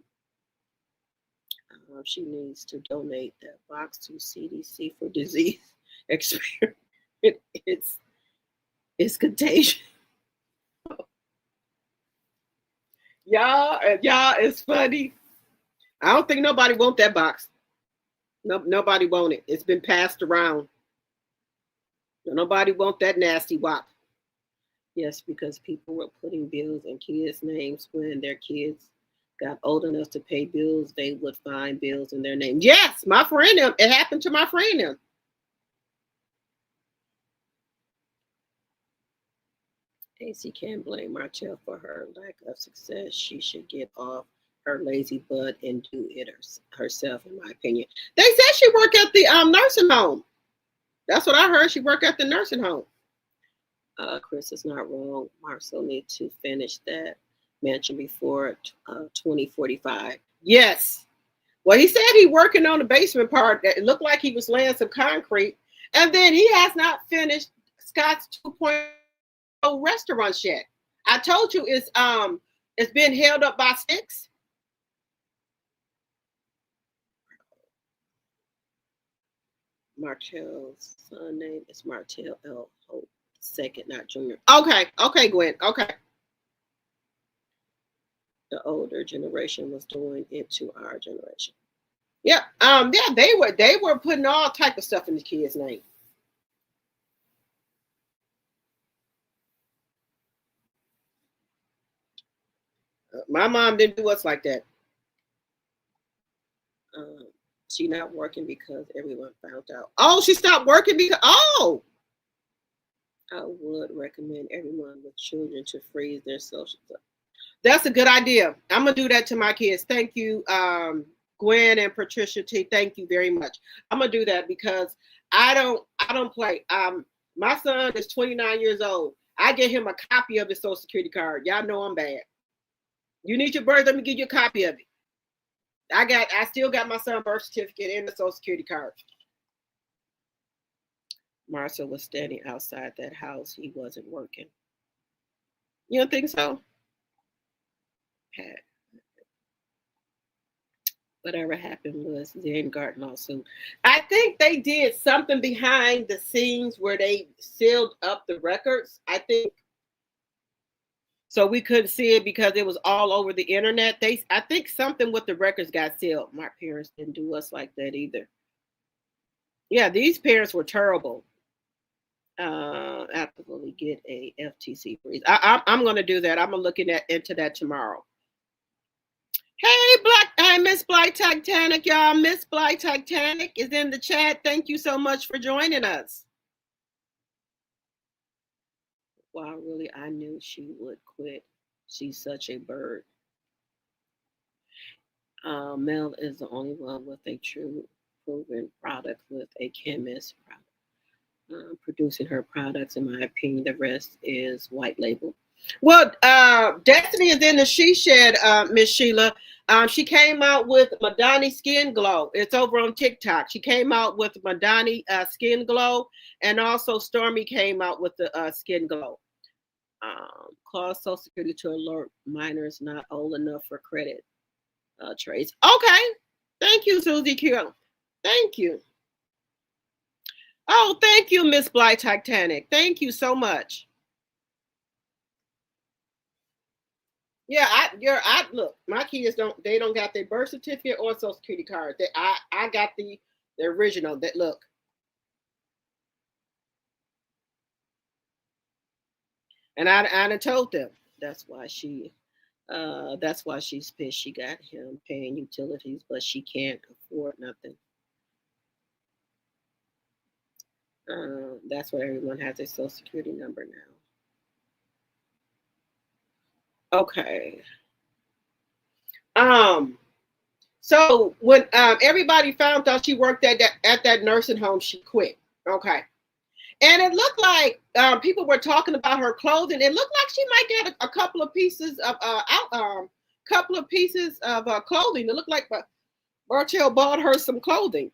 She needs to donate that box to CDC for disease experience. It's contagious. Y'all, it's funny. I don't think nobody want that box. No, nobody want it. It's been passed around. Nobody want that nasty wop. Yes, because people were putting bills in kids' names when their kids got old enough to pay bills, they would find bills in their name. Yes, my friend, it happened to my friend. AC can't blame Martell for her lack of success. She should get off her lazy butt and do it herself, in my opinion. They said she worked at the nursing home. That's what I heard. She worked at the nursing home. Chris is not wrong. Marcel needs to finish that mansion before 2045. Yes. Well, he said he working on the basement part. It looked like he was laying some concrete. And then he has not finished Scott's 2.0 restaurant yet. I told you it's been held up by sticks. Martell's son name is Martell L. Hope II, not Junior. Okay, Gwen. Okay. The older generation was doing it to our generation. Yeah, they were putting all type of stuff in the kids' name. My mom didn't do us like that. She not working because everyone found out. Oh, she stopped working because I would recommend everyone with children to freeze their social stuff. That's a good idea. I'm gonna do that to my kids. Thank you, Gwen and Patricia T. Thank you very much. I'm gonna do that because I don't play. My son is 29 years old. I get him a copy of his social security card. Y'all know I'm bad. You need your birth, let me give you a copy of it. I still got my son's birth certificate and the social security card. Marcel was standing outside that house. He wasn't working. You don't think so? Pat. Whatever happened was Vanguard lawsuit. I think they did something behind the scenes where they sealed up the records. I think so we couldn't see it because it was all over the internet. I think something with the records got sealed. My parents didn't do us like that either. Yeah, these parents were terrible. Absolutely get a FTC freeze. I'm going to do that. I'm looking into that tomorrow. Hey, Miss Black Titanic, y'all. Miss Black Titanic is in the chat. Thank you so much for joining us. Wow, really, I knew she would quit. She's such a bird. Mel is the only one with a true proven product with a chemist producing her products. In my opinion, the rest is white label. Well, Destiny is in the She Shed, Miss Sheila. She came out with Madani Skin Glow. It's over on TikTok. She came out with Madani Skin Glow, and also Stormy came out with the Skin Glow. Cause Social Security to alert minors not old enough for credit trades. Okay. Thank you, Susie Q. Thank you. Oh, thank you, Miss Bly Titanic. Thank you so much. Yeah, I look, my kids don't got their birth certificate or social security card. I got the original that look. And I told them that's why she's pissed. She got him paying utilities, but she can't afford nothing. That's why everyone has their social security number now. Okay. So when everybody found out she worked at that nursing home, she quit. Okay. And it looked like people were talking about her clothing. It looked like she might get a couple of pieces of clothing. It looked like Martell bought her some clothing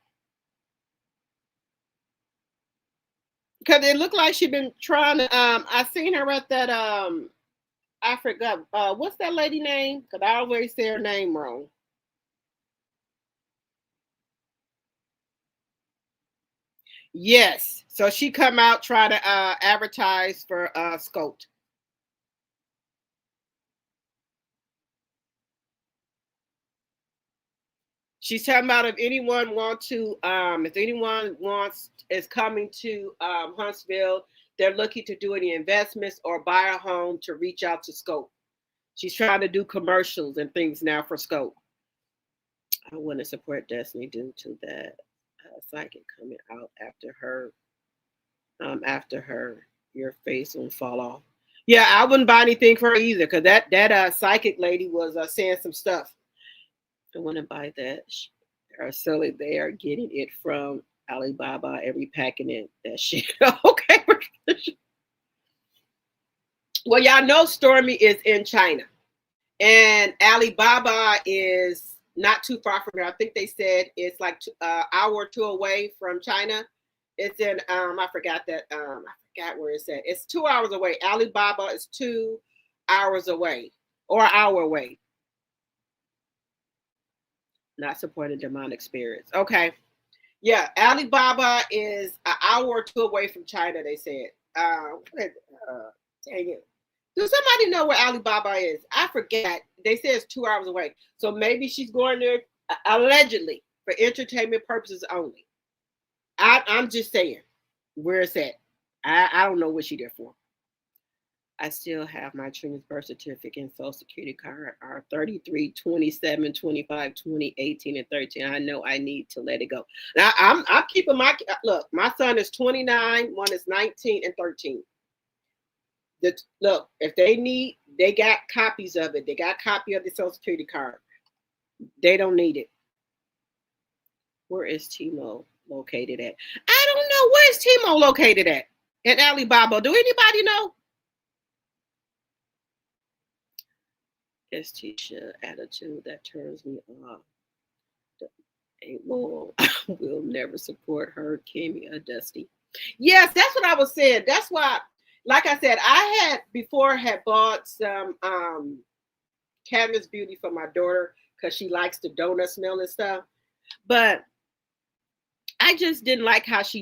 because it looked like she'd been trying to. I seen her at that. I forgot what's that lady name? Because I always say her name wrong. Yes. So she come out try to advertise for Scope. She's talking about if anyone is coming to Huntsville, they're looking to do any investments or buy a home to reach out to Scope. She's trying to do commercials and things now for Scope. I wouldn't support Destiny due to that psychic coming out after her. Your face will fall off. Yeah, I wouldn't buy anything for her either because that psychic lady was saying some stuff. I want to buy that. Are selling they are getting it from Alibaba and repacking it. That shit. Okay. Well, y'all know Stormy is in China. And Alibaba is not too far from here. I think they said it's like an hour or two away from China. It's in I forgot where it's at. It's 2 hours away. Alibaba is 2 hours away or an hour away. Not supporting demonic spirits. Okay. Yeah, Alibaba is an hour or two away from China, they said. Dang it. Does somebody know where Alibaba is? I forget. They said it's 2 hours away. So maybe she's going there allegedly for entertainment purposes only. I'm just saying where it's at. I don't know what she's there for. I still have my children's birth certificate and social security card are 33, 27, 25, 20, 18, and 13. I know I need to let it go. Now I'm keeping look, my son is 29, one is 19 and 13. Look, if they got copies of it. They got a copy of the social security card. They don't need it. Where is Timo located at? I don't know. Where's Timo located at? In Alibaba. Do anybody know? It's Tisha attitude that turns me off. Well, we'll never support her, Kimmy or Dusty. Yes, that's what I was saying. That's why, like I said, I had bought some Canvas Beauty for my daughter because she likes the donut smell and stuff. But I just didn't like how she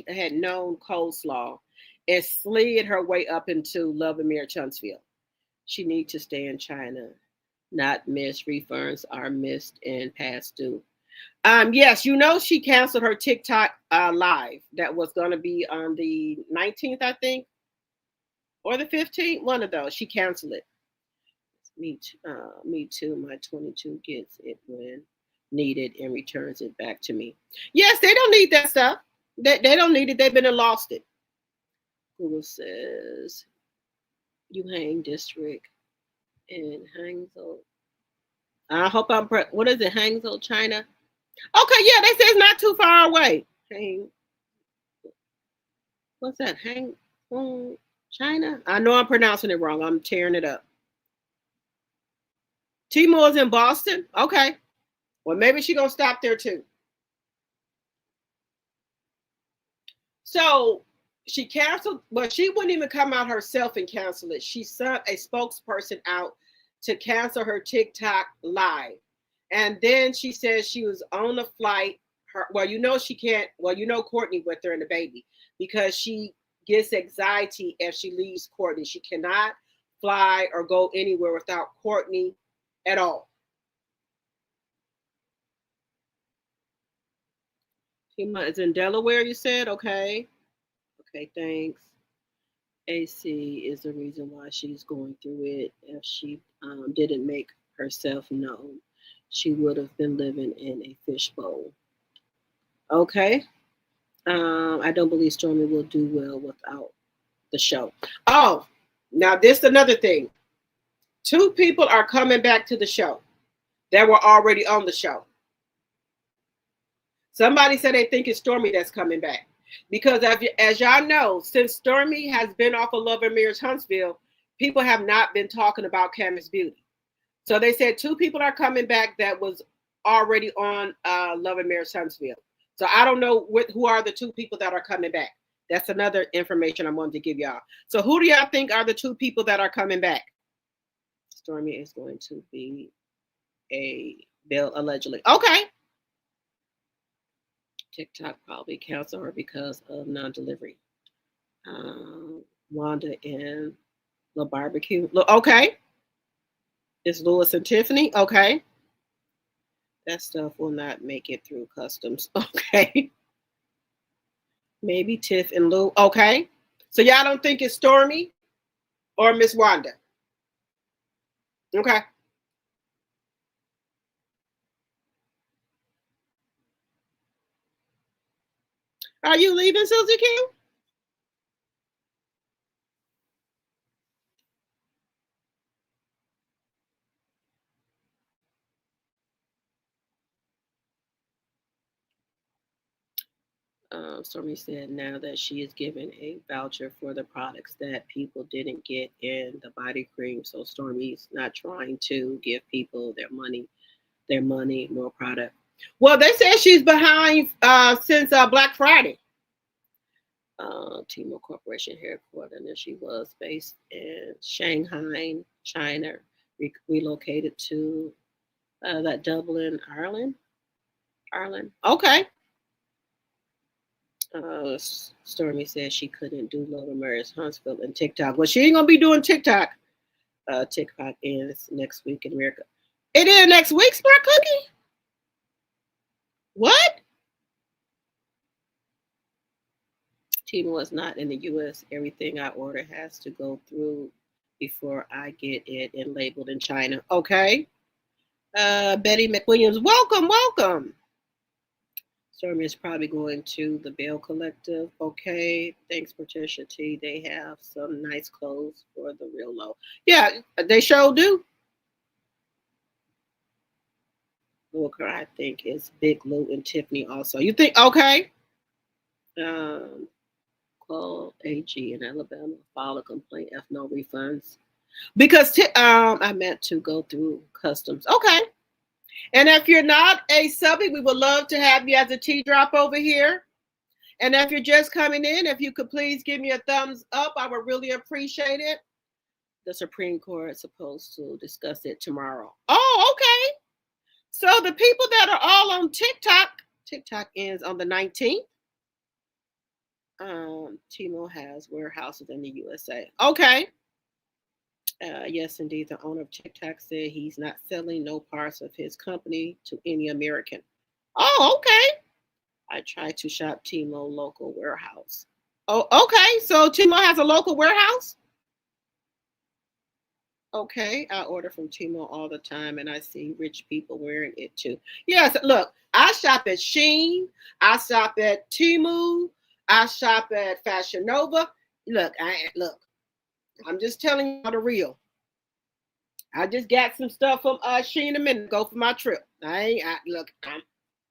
had known coleslaw and slid her way up into Love and Mirror Huntsville. She needs to stay in China. Not missed. Refunds are missed and past due. Yes, she canceled her TikTok live that was going to be on the 19th, I think, or the 15th. One of those. She canceled it. Me too. My 22 gets it when needed and returns it back to me. Yes, they don't need that stuff. They don't need it. They've been and lost it. Google says Yuhang District in Hangzhou. I hope what is it, Hangzhou, China? Okay, yeah, they say it's not too far away. Hang, what's that? China? I know I'm pronouncing it wrong. I'm tearing it up. Timor's in Boston? Okay. Well, maybe she's going to stop there too. So she canceled, well, she wouldn't even come out herself and cancel it. She sent a spokesperson out to cancel her TikTok live. And then she says she was on a flight. Well, she can't, Courtney with her and the baby because she gets anxiety if she leaves Courtney. She cannot fly or go anywhere without Courtney at all. Tima is in Delaware, you said? Okay. Okay, thanks. AC is the reason why she's going through it. If she didn't make herself known, she would have been living in a fishbowl. Okay. I don't believe Stormy will do well without the show. Oh, now this is another thing. 2 people are coming back to the show that were already on the show. Somebody said they think it's Stormy that's coming back. Because as y'all know, since Stormy has been off of Love and Marriage Huntsville, people have not been talking about Camus Beauty. So they said 2 people are coming back that was already on Love and Marriage Huntsville. So I don't know who are the 2 people that are coming back. That's another information I wanted to give y'all. So who do y'all think are the 2 people that are coming back? Stormy is going to be a bill allegedly. Okay. TikTok probably cancel her because of non-delivery. Wanda and the barbecue. Okay. It's Lewis and Tiffany. Okay. That stuff will not make it through customs. Okay. Maybe Tiff and Lou. Okay. So y'all don't think it's Stormy or Miss Wanda? Okay. Are you leaving, Susie Q? Stormy said now that she is given a voucher for the products that people didn't get in the body cream. So Stormy's not trying to give people their money, more product. Well, they said she's behind since Black Friday. Timo Corporation headquarters, and she was based in Shanghai, China, relocated to that Dublin, Ireland. Okay. Stormy said she couldn't do Love and Marriage Huntsville and TikTok. Well, she ain't gonna be doing TikTok. TikTok ends next week in America. It is next week, Smart Cookie? What? Timo was not in the US. Everything I order has to go through before I get it and labeled in China. Okay. Betty McWilliams, welcome. Stormy is probably going to the Bell Collective. Okay. Thanks, Patricia T. They have some nice clothes for the real low. Yeah, they sure do. Walker, I think, is Big Lou and Tiffany also. You think, okay. Call AG in Alabama, file a complaint if no refunds. Because I meant to go through customs. Okay. And if you're not a subby, we would love to have you as a tea drop over here. And if you're just coming in, if you could please give me a thumbs up, I would really appreciate it. The Supreme Court is supposed to discuss it tomorrow. Oh, okay. So the people that are all on TikTok ends on the 19th. Timo has warehouses in the USA. Okay. Yes, indeed. The owner of TikTok said he's not selling no parts of his company to any American. Oh, okay. I tried to shop Timo local warehouse. Oh, okay. So Timo has a local warehouse? Okay. I order from Timo all the time and I see rich people wearing it too. Yes, look, I shop at Shein. I shop at Temu. I shop at Fashion Nova. Look, I'm just telling you the real. I just got some stuff from Shein a minute ago for my trip.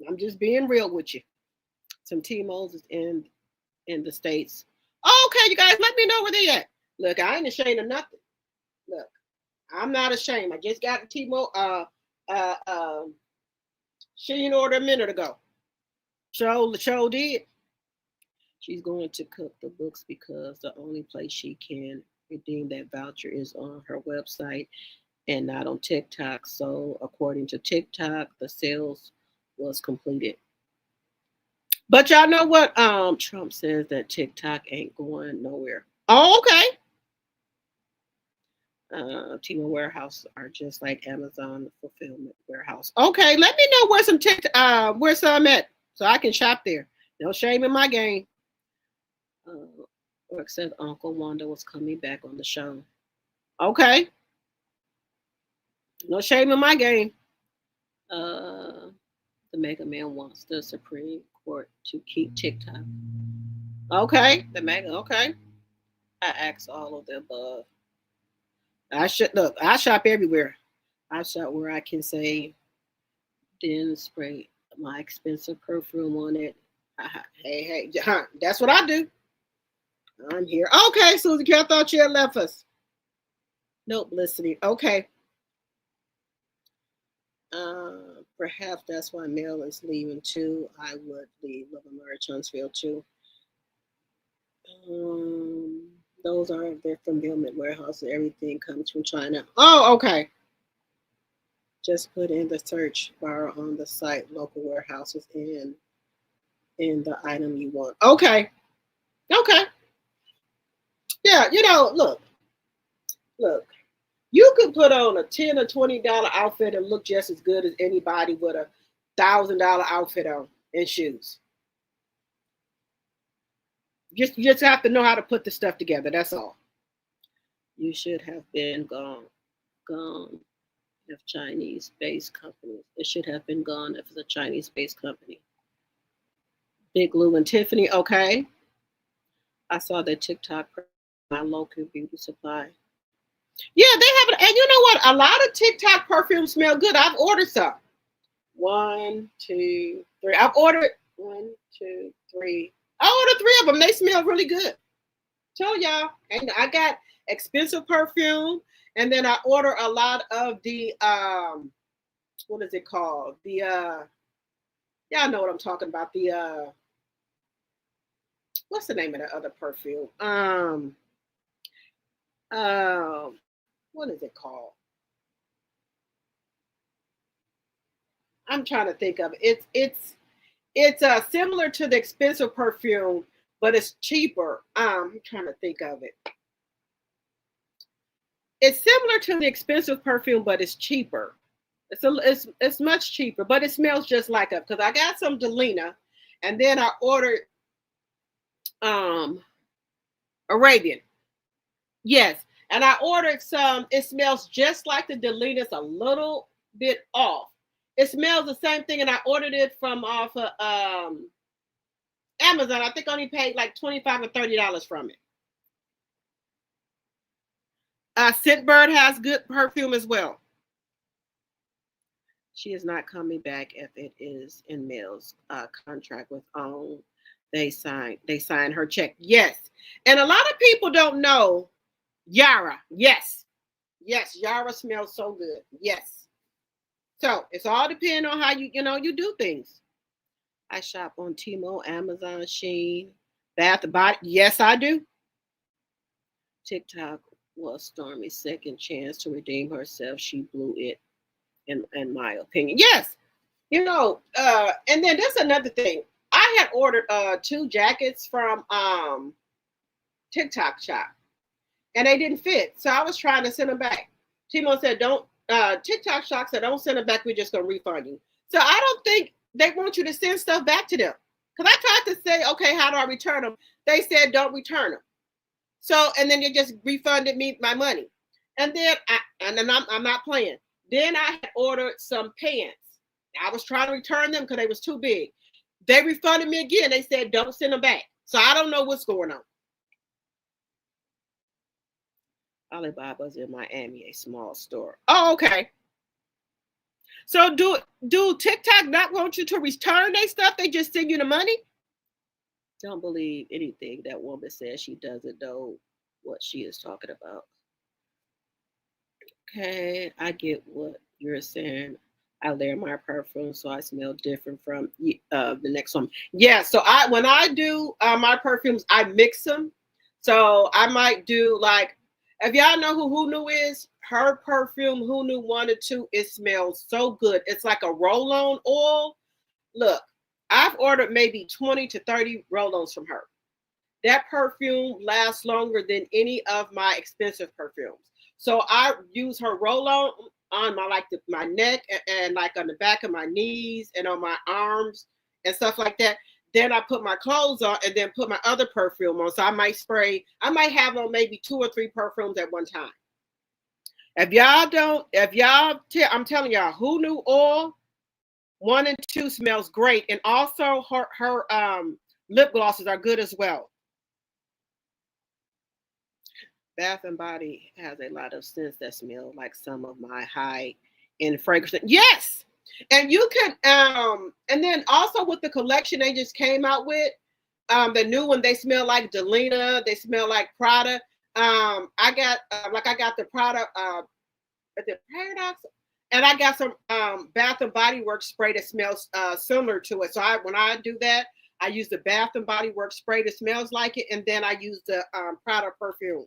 I'm just being real with you. Some T-Mo's is in the States. Oh, okay, you guys, let me know where they at. Look, I ain't ashamed of nothing. Look, I'm not ashamed. I just got a T-Mo Sheen order a minute ago. Show did. She's going to cook the books because the only place she can redeem that voucher is on her website and not on TikTok. So according to TikTok, the sales was completed. But y'all know what? Trump says that TikTok ain't going nowhere. Oh, okay. Timo warehouse are just like Amazon fulfillment warehouse. Okay, let me know where where some at, so I can shop there. No shame in my game. Or said Uncle Wanda was coming back on the show. Okay, no shame in my game. The Mega Man wants the Supreme Court to keep TikTok. Okay, the Mega. Okay, I asked all of the above. I should look. I shop everywhere. I shop where I can save. Then spray my expensive perfume on it. Hey, that's what I do. I'm here. Okay, Susie, I thought you had left us. Nope, listening. Okay. Perhaps that's why Mel is leaving too. I would leave Love and Murray Huntsville too. Those are they're from Gilman Warehouse. Everything comes from China. Oh, okay. Just put in the search bar on the site local warehouses in the item you want. Okay. Okay. Yeah, look. You could put on a $10 or $20 outfit and look just as good as anybody with a $1,000 outfit on and shoes. You just have to know how to put the stuff together. That's all. You should have been gone if Chinese-based companies. It should have been gone if it's a Chinese-based company. Big Lou and Tiffany. Okay. I saw that TikTok my local beauty supply. Yeah, they have it. And you know what? A lot of TikTok perfumes smell good. I've ordered some. 1, 2, 3. I've ordered 1, 2, 3. I ordered 3 of them. They smell really good. Tell y'all. And I got expensive perfume. And then I order a lot of the what is it called? The y'all know what I'm talking about. The what's the name of the other perfume? What is it called? I'm trying to think of it. It's similar to the expensive perfume, but it's cheaper. I'm trying to think of it. It's similar to the expensive perfume, but it's cheaper. It's much cheaper, but it smells just like it. Because I got some Delina, and then I ordered Arabian. Yes, and I ordered some. It smells just like the Delina. It's a little bit off. It smells the same thing, and I ordered it from off of Amazon. I think I only paid like $25 or $30 from it. Scentbird has good perfume as well. She is not coming back if it is in Mel's contract with OWN. They signed her check. Yes. And a lot of people don't know Yara. Yes. Yes, Yara smells so good. Yes. So it's all depending on how you do things. I shop on Timo, Amazon, Shein, Bath and Body. Yes, I do. TikTok was Stormy's second chance to redeem herself. She blew it, in my opinion. Yes. And then there's another thing. I had ordered 2 jackets from TikTok shop, and they didn't fit. So I was trying to send them back. Timo said, "Don't." TikTok shop said, "Don't send them back. We're just gonna refund you." So I don't think they want you to send stuff back to them. Because I tried to say, "Okay, how do I return them?" They said, "Don't return them." So and then they just refunded me my money. And then I'm not playing. Then I had ordered some pants. I was trying to return them because they was too big. They refunded me again. They said, "Don't send them back." So I don't know what's going on. Alibaba's in Miami, a small store. Oh, okay. So do TikTok not want you to return their stuff? They just send you the money? Don't believe anything that woman says. She doesn't know what she is talking about. Okay, I get what you're saying. I layer my perfume so I smell different from the next one. Yeah, so I when I do my perfumes, I mix them. So I might do like, if y'all know who Hunu is, her perfume Hunu 1 or 2, it smells so good. It's like a roll-on oil. Look, I've ordered maybe 20 to 30 roll-ons from her. That perfume lasts longer than any of my expensive perfumes. So I use her roll on my my neck and like on the back of my knees and on my arms and stuff like that. Then I put my clothes on and then put my other perfume on. So I might spray, I might have on maybe 2 or 3 perfumes at one time. If y'all don't, I'm telling y'all, who knew oil 1 and 2 smells great. And also her lip glosses are good as well. Bath and Body has a lot of scents that smell like some of my high end fragrances. Yes. And you can and then also with the collection they just came out with, the new one, they smell like Delina, they smell like Prada. I got the Prada the Paradox, and I got some Bath and Body Works spray that smells similar to it. So when I do that, I use the Bath and Body Works spray that smells like it, and then I use the Prada perfume.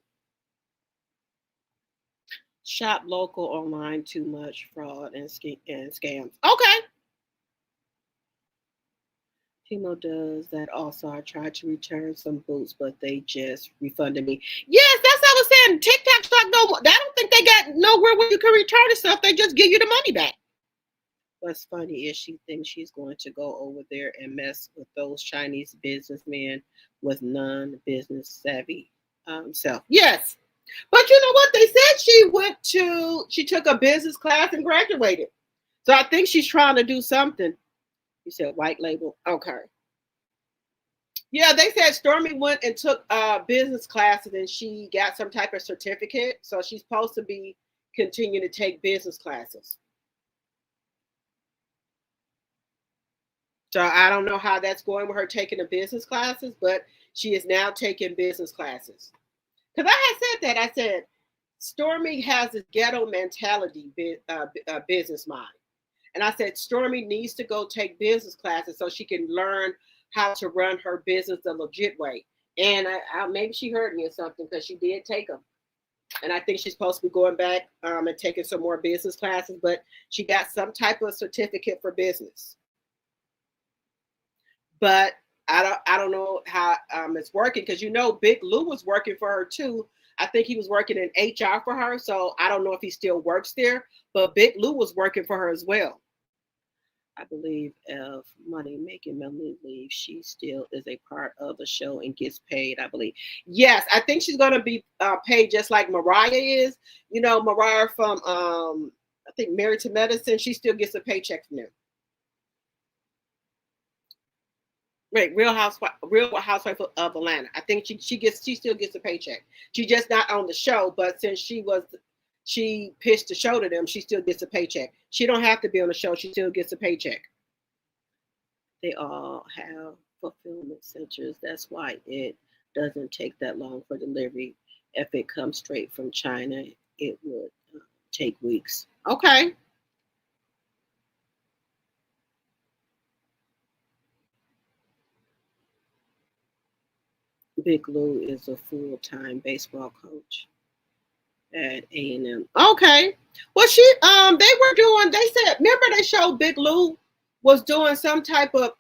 Shop local, online, too much fraud and scams. Okay. Timo does that also. I tried to return some boots, but they just refunded me. Yes, that's what I was saying. TikTok stock no. I don't think they got nowhere where you can return the stuff. They just give you the money back. What's funny is she thinks she's going to go over there and mess with those Chinese businessmen with non-business savvy self. Yes. But you know what? They said she took a business class and graduated. So I think she's trying to do something. You said white label. Okay. Yeah, they said Stormy went and took business classes and she got some type of certificate. So she's supposed to be continuing to take business classes. So I don't know how that's going with her taking the business classes, but she is now taking business classes. Because I had said that. I said, Stormy has this ghetto mentality business mind. And I said, Stormy needs to go take business classes so she can learn how to run her business the legit way. And maybe she heard me or something because she did take them. And I think she's supposed to be going back and taking some more business classes, but she got some type of certificate for business. But I don't know how it's working because Big Lou was working for her too. I think he was working in HR for her, so I don't know if he still works there. But Big Lou was working for her as well. I believe if money making Melanie leaves, she still is a part of the show and gets paid. I believe. Yes, I think she's going to be paid just like Mariah is. Mariah from I think Married to Medicine. She still gets a paycheck from them. Right, Real Housewife of Atlanta. I think she still gets a paycheck. She's just not on the show, but since she pitched the show to them, she still gets a paycheck. She don't have to be on the show. She still gets a paycheck. They all have fulfillment centers. That's why it doesn't take that long for delivery. If it comes straight from China, it would take weeks. Okay. Big Lou is a full-time baseball coach at A&M. Okay. Well, they said, remember they showed Big Lou was doing some type of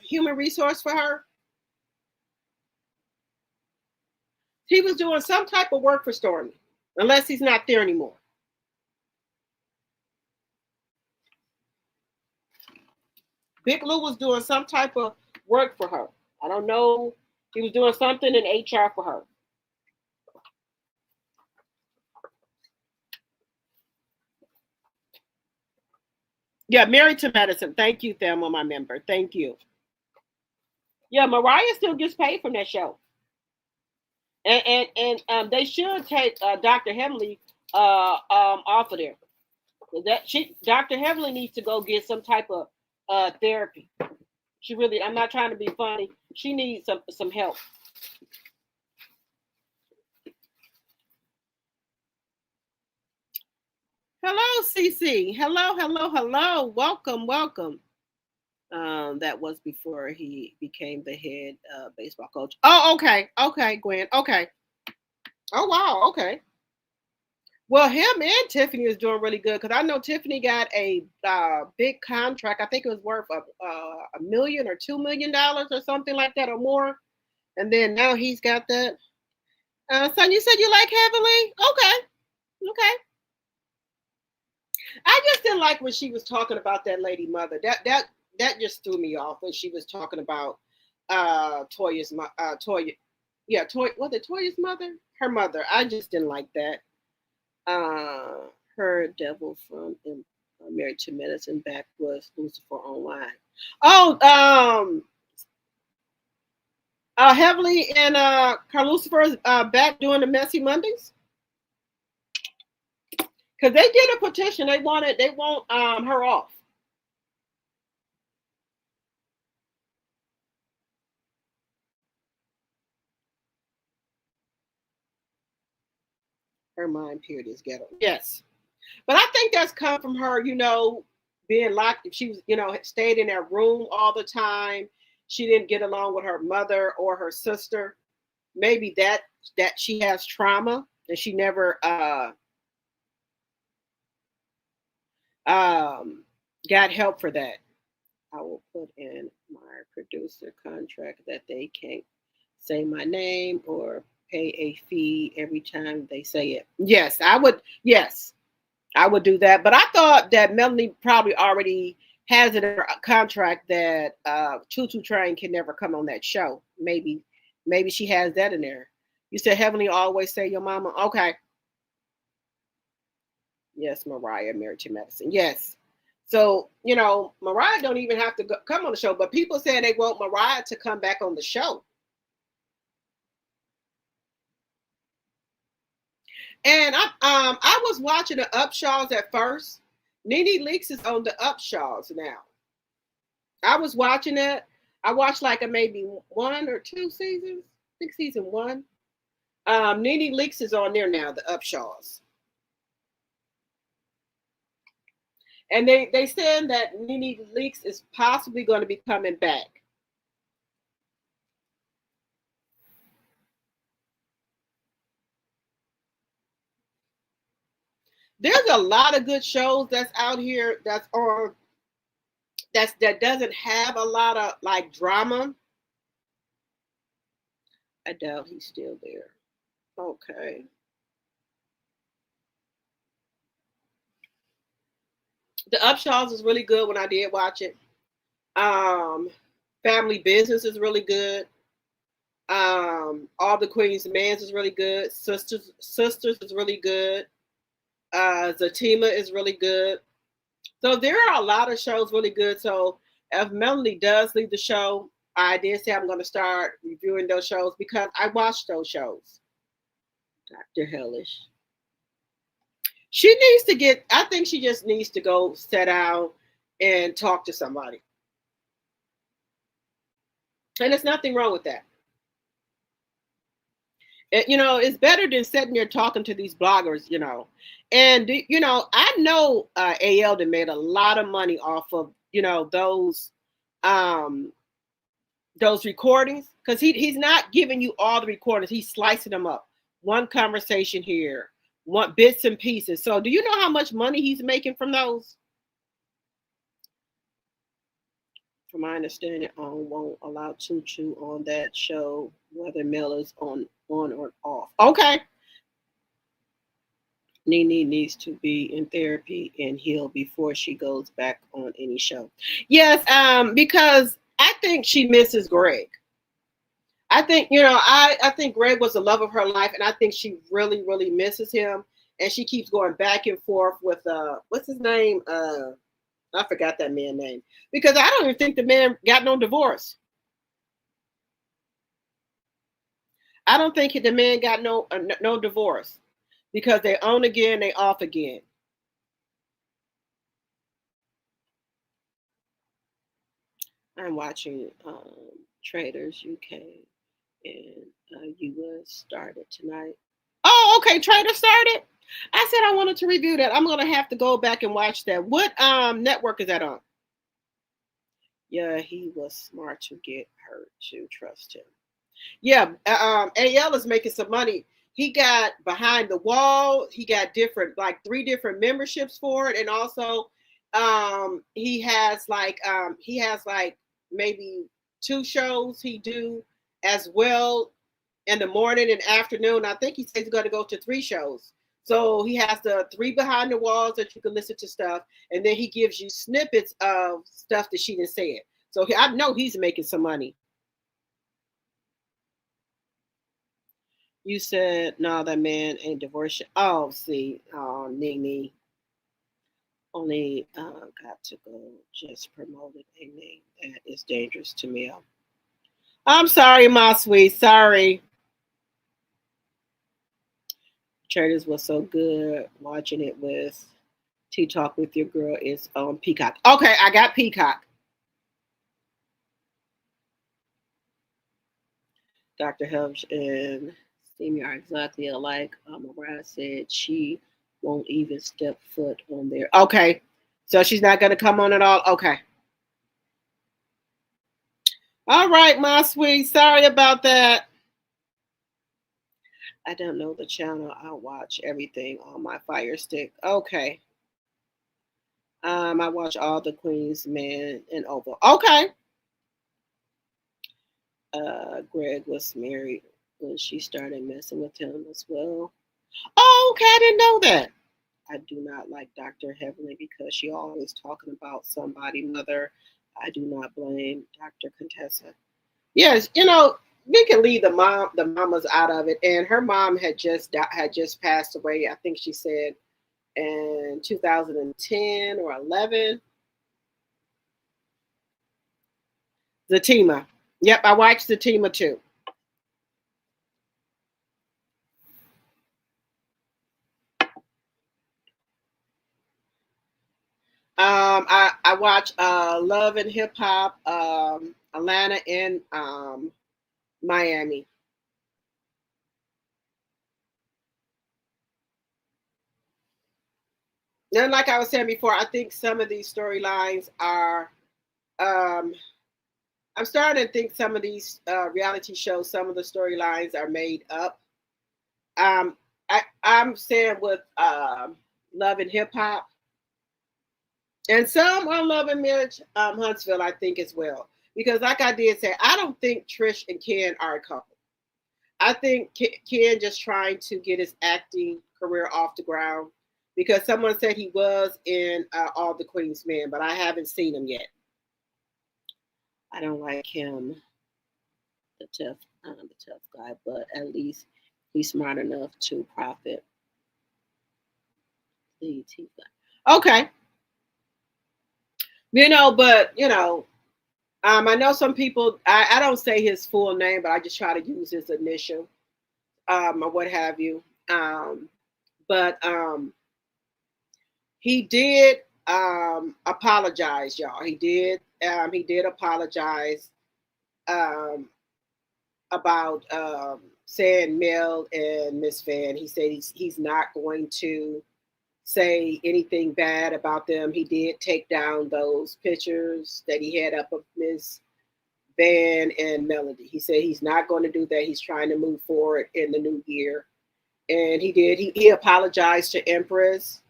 human resource for her? He was doing some type of work for Stormy, unless he's not there anymore. Big Lou was doing some type of work for her. I don't know. He was doing something in HR for her. Yeah, Married to Medicine. Thank you, Thelma, my member. Thank you. Yeah, Mariah still gets paid from that show. And they should take Dr. Henley off of there. That Dr. Heavenly needs to go get some type of therapy. She really, I'm not trying to be funny. She needs some help. Hello, CC. Hello, hello, hello. Welcome, welcome. That was before he became the head baseball coach. Oh, okay, okay, Gwen. Okay. Oh, wow. Okay. Well, him and Tiffany is doing really good because I know Tiffany got a big contract. I think it was worth a million or $2 million or something like that or more. And then now he's got that. Son, you said you like Heavenly? Okay, okay. I just didn't like when she was talking about that lady mother. That just threw me off when she was talking about Toya. Yeah, was it Toya's mother? Her mother. I just didn't like that. Her devil from Married to Medicine back was Lucifer Online. Oh, Heavily and Carl Lucifer is back doing the Messy Mondays because they did a petition. They want her off. Her mind period is ghetto. Yes, but I think that's come from her. Being locked. She was, stayed in that room all the time. She didn't get along with her mother or her sister. Maybe that she has trauma and she never got help for that. I will put in my producer contract that they can't say my name or pay a fee every time they say it. Yes, I would. Yes, I would do that. But I thought that Melanie probably already has it in her contract that Tutu Train can never come on that show. Maybe she has that in there. You said Heavenly always say your mama. Okay. Yes, Mariah, Married to Medicine. Yes. So, Mariah don't even have to come on the show, but people say they want Mariah to come back on the show. And I was watching the Upshaws at first. Nene Leakes is on the Upshaws now. I was watching it. I watched like maybe 1 or 2 seasons. I think season 1. Nene Leakes is on there now, the Upshaws. And they said that Nene Leakes is possibly going to be coming back. There's a lot of good shows that's out here that's on that doesn't have a lot of like drama. I doubt he's still there. Okay. The Upshaws is really good when I did watch it. Um, Family Business is really good. All the Queen's Mans is really good. Sisters is really good. Zatima is really good. So there are a lot of shows really good. So if Melanie does leave the show, I did say I'm going to start reviewing those shows because I watched those shows. Dr. Hellish. She needs to I think she just needs to go sit down and talk to somebody. And there's nothing wrong with that. It's better than sitting there talking to these bloggers, And, I know AL that made a lot of money off of, those recordings because he's not giving you all the recordings. He's slicing them up. One conversation here, one bits and pieces. So do you know how much money he's making from those? From my understanding, on won't allow Choo on that show, whether Mel is on or off. Okay. Nene needs to be in therapy and heal before she goes back on any show. Yes, because I think she misses Greg. I think, I think Greg was the love of her life, and I think she really, really misses him. And she keeps going back and forth with what's his name? I forgot that man's name. Because I don't even think the man got no divorce. I don't think the man got no divorce. Because they on again, they off again. I'm watching Traders UK and US started tonight. Oh, okay. Trader started. I said I wanted to review that. I'm gonna have to go back and watch that. What network is that on? Yeah, he was smart to get her to trust him. Yeah, AL is making some money. He got behind the wall. He got different, like three different memberships for it, and also he has like maybe two shows he do as well in the morning and afternoon. I think he says he's going to go to three shows. So he has the three behind the walls that you can listen to stuff, and then he gives you snippets of stuff that she didn't say it. So I know he's making some money. You said no, that man ain't divorced. Oh, see, oh, Nene only got to go. Just promoted a name that is dangerous to me. I'm sorry, my sweet. Sorry. Traders was so good. Watching it with Tea Talk with your girl is on Peacock. Okay, I got Peacock. Dr. Helms and Steamy are exactly alike. Mariah said she won't even step foot on there. Okay, so she's not going to come on at all. Okay. All right, my sweet. Sorry about that. I don't know the channel. I watch everything on my Fire Stick. Okay. I watch all the Queen's Men and Opal. Okay. Greg was married when she started messing with him as well. Oh, okay. I didn't know that. I do not like Dr. Heavenly because she always talking about somebody mother. I do not blame Dr. Contessa. Yes, we can leave the mamas out of it. And her mom had just passed away. I think she said in 2010 or 11. Zatima. Yep, I watched Zatima too. I watch Love and Hip Hop, Atlanta and Miami. And like I was saying before, I think some of these storylines are. Um, I'm starting to think some of these reality shows, some of the storylines are made up. I'm saying with Love and Hip Hop, and some are Love and Marriage Huntsville, I think as well. Because like I did say, I don't think Trish and Ken are a couple. I think Ken just trying to get his acting career off the ground because someone said he was in All the Queen's Men, but I haven't seen him yet. I don't like him, the tough guy, but at least he's smart enough to profit the teeth guy. Okay, but I know some people. I don't say his full name, but I just try to use his initial, or what have you. But he did apologize, y'all. He did. He did apologize um, about saying Mel and Miss Fan. He said he's not going to say anything bad about them. He did take down those pictures that he had up of Miss Van and Melody. He said he's not going to do that. He's trying to move forward in the new year. And he did. He apologized to Empress.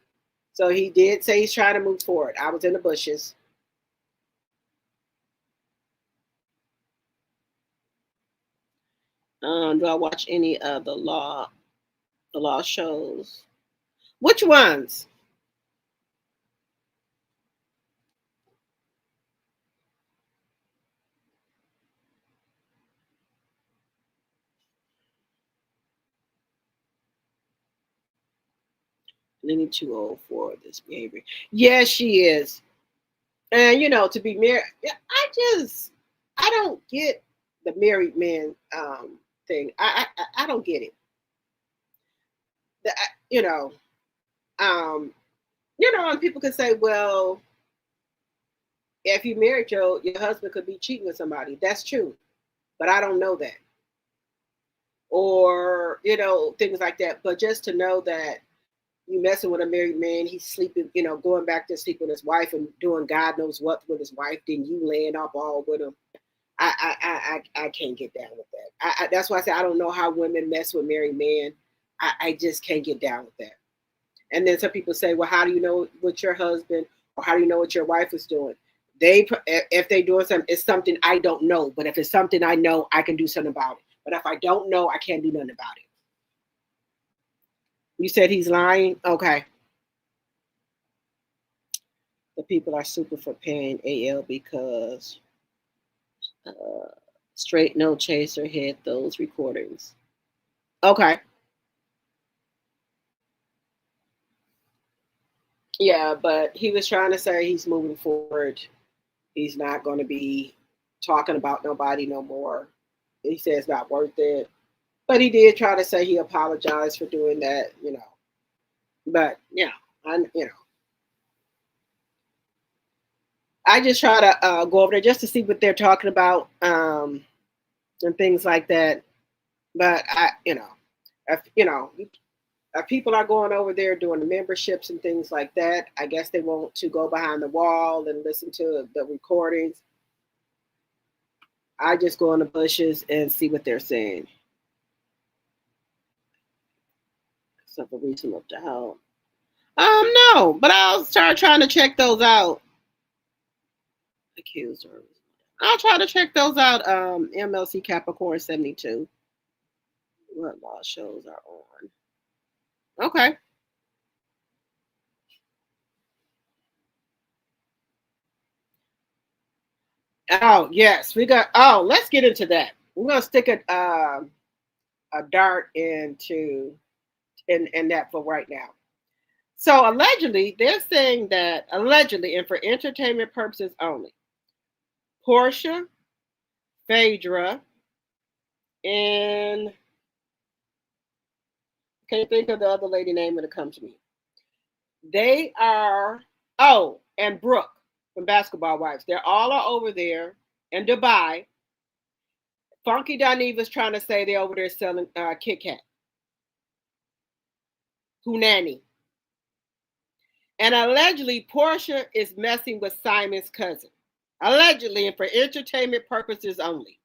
So he did say he's trying to move forward. I was in the bushes. Do I watch any of the law shows? Which ones? Lenny too old for this behavior. Yes, she is. And to be married, I don't get the married man thing. I don't get it. The, you know, um, and people can say, well, if you married, your husband could be cheating with somebody. That's true, but I don't know that, or things like that. But just to know that you messing with a married man, he's sleeping, going back to sleep with his wife and doing God knows what with his wife, then you laying up all with him. I can't get down with that. That's why I say I don't know how women mess with married men. I just can't get down with that. And then some people say, well, how do you know what your husband or how do you know what your wife is doing? If they doing something, it's something I don't know. But if it's something I know, I can do something about it. But if I don't know, I can't do nothing about it. You said he's lying? Okay. The people are super for paying AL because Straight No Chaser had those recordings. Okay. Yeah, but he was trying to say he's moving forward. He's not going to be talking about nobody no more. He says it's not worth it. But he did try to say he apologized for doing that, But I just try to go over there just to see what they're talking about and things like that. But if people are going over there doing the memberships and things like that, I guess they want to go behind the wall and listen to the recordings. I just go in the bushes and see what they're saying. Except for reasonable doubt. No, but I'll start trying to check those out. Accused or I'll try to check those out. MLC Capricorn 72. What law shows are on? Okay. Oh yes, we got. Oh, let's get into that. We're gonna stick a dart into in that for right now. So allegedly, they're saying that allegedly and for entertainment purposes only, Portia, Phaedra, and can't think of the other lady name when it comes to me. They are and Brooke from Basketball Wives. They're all are over there in Dubai. Funky Dineva's trying to say they're over there selling Kit Kat. Hunani. And allegedly, Portia is messing with Simon's cousin. Allegedly, and for entertainment purposes only.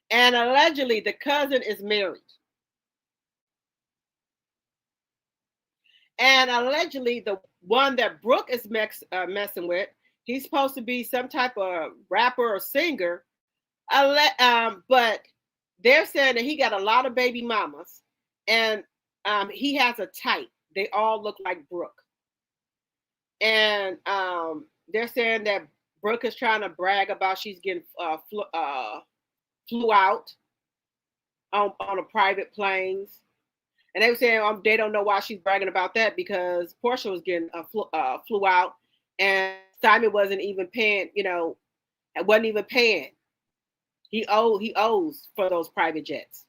And allegedly, the cousin is married. And allegedly, the one that Brooke is messing with, he's supposed to be some type of rapper or singer. But they're saying that he got a lot of baby mamas. And he has a type. They all look like Brooke. And they're saying that Brooke is trying to brag about she's getting flew out on a private planes. And they were saying they don't know why she's bragging about that because Portia was getting flew out and Simon wasn't even paying, wasn't even paying. He owes for those private jets.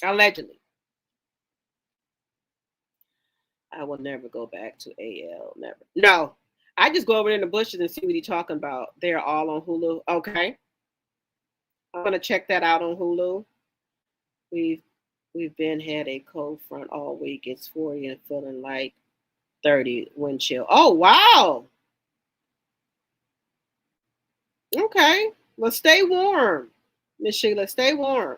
Allegedly. I will never go back to AL. Never. No. I just go over in the bushes and see what he's talking about. They're all on Hulu. Okay. I'm gonna check that out on Hulu. We've been had a cold front all week. It's 40 and feeling like 30 wind chill. Oh wow. Okay. Well, stay warm, Miss Sheila. Stay warm.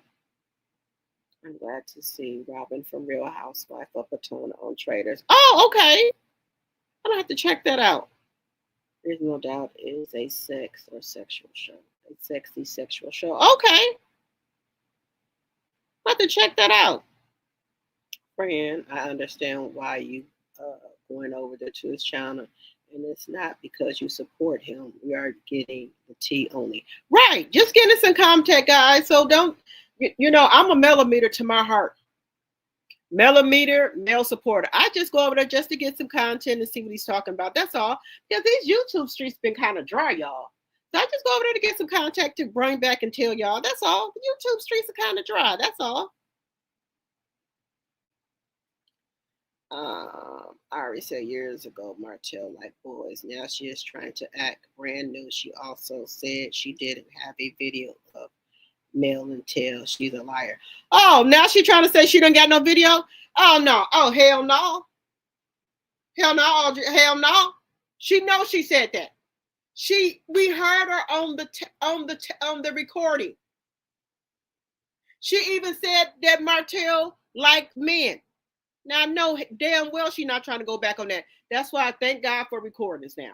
I'm glad to see Robin from Real Housewife up a tone on Traders. Oh, okay. I'm gonna have to check that out. There's no doubt it is a sex or sexual show. A sexy sexual show. Okay. I'll have to check that out. Friend, I understand why you going over there to his channel. And it's not because you support him. We are getting the tea only. Right. Just getting some contact, guys. So don't, I'm a millimeter to my heart. Millimeter, male supporter. I just go over there just to get some content and see what he's talking about. That's all. Because these YouTube streets been kind of dry, y'all. So I just go over there to get some contact to bring back and tell y'all. That's all. The YouTube streets are kind of dry. That's all. I already said years ago, Martell liked boys. Now she is trying to act brand new. She also said she didn't have a video of male and tell she's a liar. Oh, now she trying to say she don't got no video? Oh no. Oh hell no. Hell no, Audrey. Hell no. She knows she said that. We heard her on the recording. She even said that Martell liked men. Now I know damn well she's not trying to go back on that. That's why I thank God for recordings now.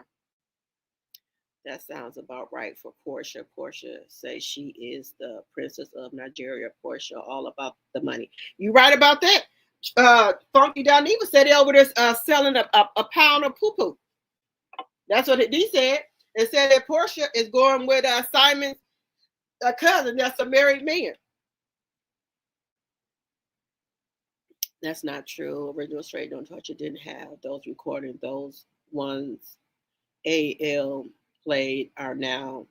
That sounds about right for Portia. Portia says she is the princess of Nigeria. Portia, all about the money. You right about that? Funky Daniva said he over there selling a pound of poo poo. That's what he said. It said that Portia is going with Simon's cousin. That's a married man. That's not true. Original Straight Don't Touch It didn't have those recordings. Those ones AL played are now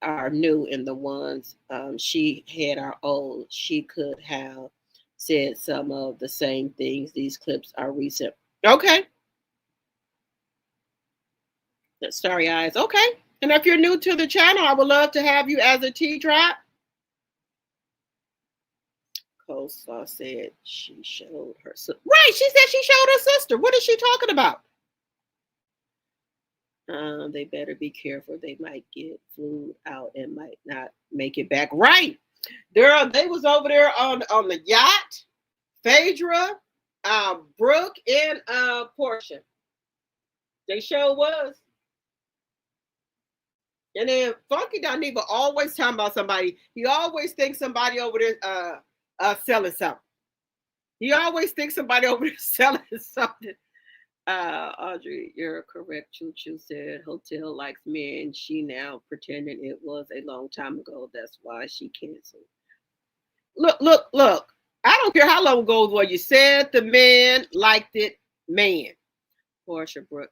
are new, and the ones she had are old. She could have said some of the same things. These clips are recent. Okay. Starry Eyes. Okay. And if you're new to the channel, I would love to have you as a T-Drop. Coleslaw said she showed her sister. Right, she said she showed her sister. What is she talking about? They better be careful. They might get flued out and might not make it back. Right. They was over there on the yacht. Phaedra, Brooke, and Portia. They sure was. And then Funky Daniva always talking about somebody. He always thinks somebody over there selling something. He always thinks somebody over there selling something. Audrey, you're correct. Choo Choo said Hotel likes men. She now pretending it was a long time ago. That's why she canceled. Look. I don't care how long ago it was. You said the man liked it, man. Portia Brooke,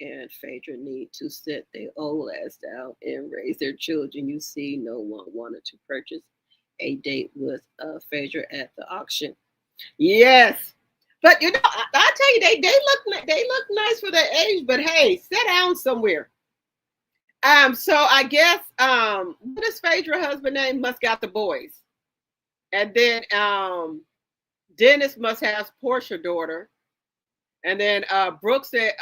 and Phaedra need to sit their old ass down and raise their children. You see, no one wanted to purchase a date with Phaedra at the auction. Yes. But you know, I tell you, they look nice for their age. But hey, sit down somewhere. So I guess what is Phaedra's husband name? Must got the boys, and then Dennis must have Portia's daughter, and then Brooke said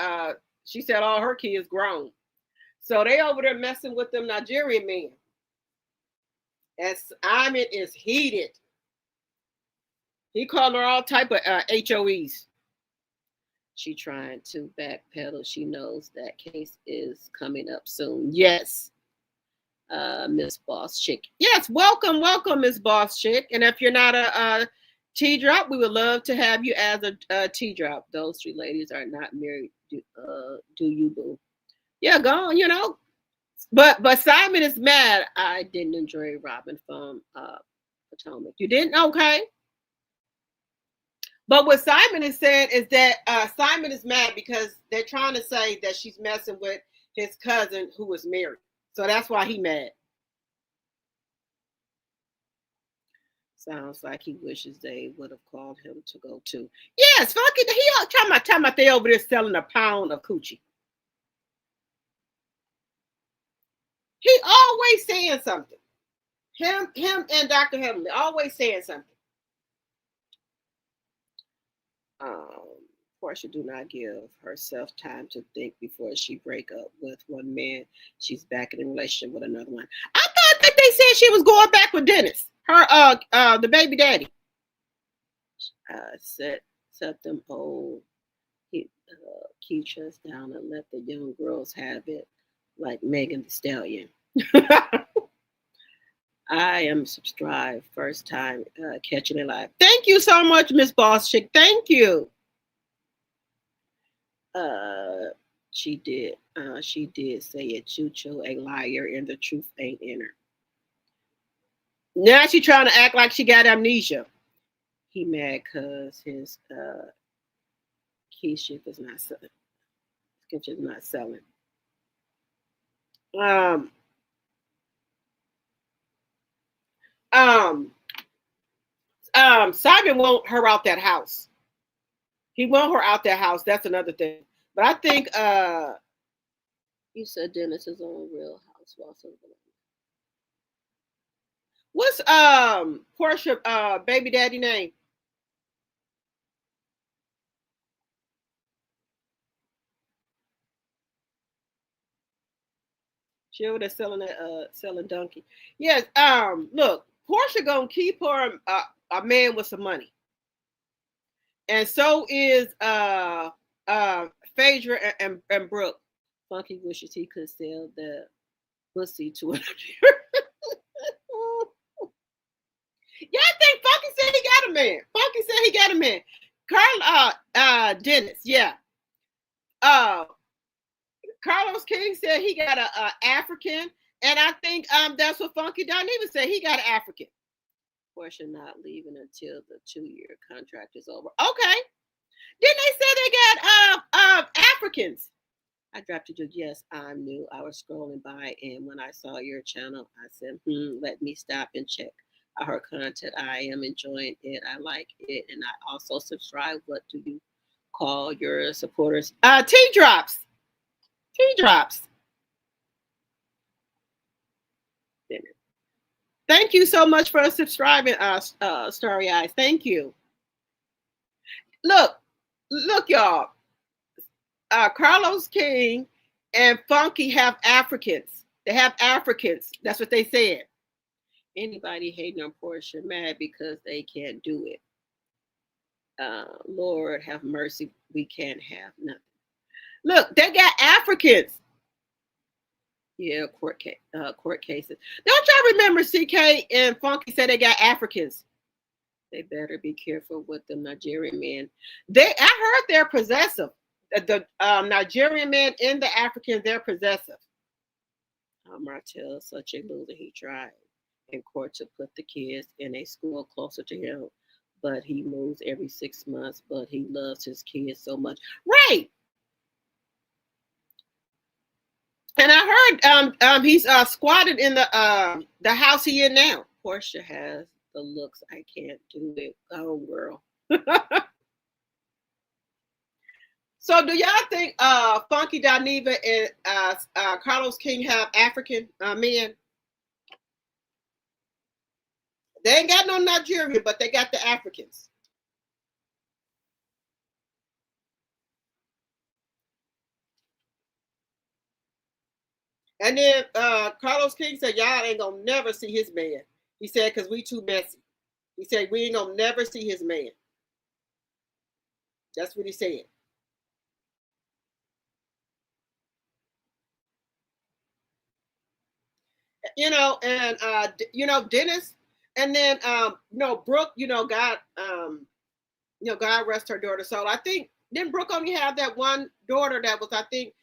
she said all her kids grown, so they over there messing with them Nigerian men. And Simon is heated. He called her all type of HOEs. She trying to backpedal. She knows that case is coming up soon. Yes, Miss Boss Chick. Yes, welcome, Miss Boss Chick. And if you're not a T-Drop, we would love to have you as a T-Drop. Those three ladies are not married. Do you, boo? Yeah, go on, you know. But Simon is mad. I didn't enjoy Robin from Potomac. You didn't? Okay. But what Simon is saying is that Simon is mad because they're trying to say that she's messing with his cousin who was married. So that's why he mad. Sounds like he wishes they would have called him to go too. Yes, fuck it. He talking about they over there selling a pound of coochie. He always saying something. Him and Dr. Heavenly always saying something. Portia do not give herself time to think before she break up with one man. She's back in a relationship with another one. I thought that they said she was going back with Dennis, her the baby daddy. Set them old Keachas down and let the young girls have it, like Megan Thee Stallion. I am subscribed. First time catching it live. Thank you so much, Miss Boss Chick. Thank you. She did say it. Chucho a liar, and the truth ain't in her. Now she trying to act like she got amnesia. He mad cause his key ship is not selling. Kitchen is not selling. Simon want her out that house. He want her out that house. That's another thing. But I think you said Dennis is on Real Housewives. What's Portia baby daddy name? She over there selling that selling donkey. Yes, look, Portia gonna keep her a man with some money. And so is Phaedra and Brooke. Funky wishes he could sell the pussy to another. Yeah, I think Funky said he got a man. Funky said he got a man. Carl Dennis, yeah. Carlos King said he got a African, and I think that's what Funky Don even said. He got an African. Portia not leaving until the 2-year contract is over. Okay. Didn't they say they got Africans? I dropped it. Yes, I'm new. I was scrolling by, and when I saw your channel, I said, let me stop and check her content. I am enjoying it. I like it, and I also subscribe. What do you call your supporters? T-drops. T-drops. Thank you so much for subscribing, Starry Eyes. Thank you. Look, y'all. Carlos King and Funky have Africans. They have Africans. That's what they said. Anybody hating on Portia mad because they can't do it. Lord have mercy. We can't have nothing. Look, they got Africans. Yeah, court cases. Don't y'all remember CK and Funky said they got Africans? They better be careful with the Nigerian men. I heard they're possessive. The Nigerian men and the Africans, they're possessive. Martell, such a loser. He tried in court to put the kids in a school closer to him, but he moves every 6 months. But he loves his kids so much. Right. And I heard he's squatted in the house he in now. Portia has the looks. I can't do it. Oh, girl. So do y'all think Funky Dineva and Carlos King have African men? They ain't got no Nigerian, but they got the Africans. And then Carlos King said, y'all ain't gonna never see his man. He said, because we too messy. He said, we ain't gonna never see his man. That's what he said. And Dennis, and then Brooke, God rest her daughter. So I think didn't Brooke only have that one daughter that was, I think,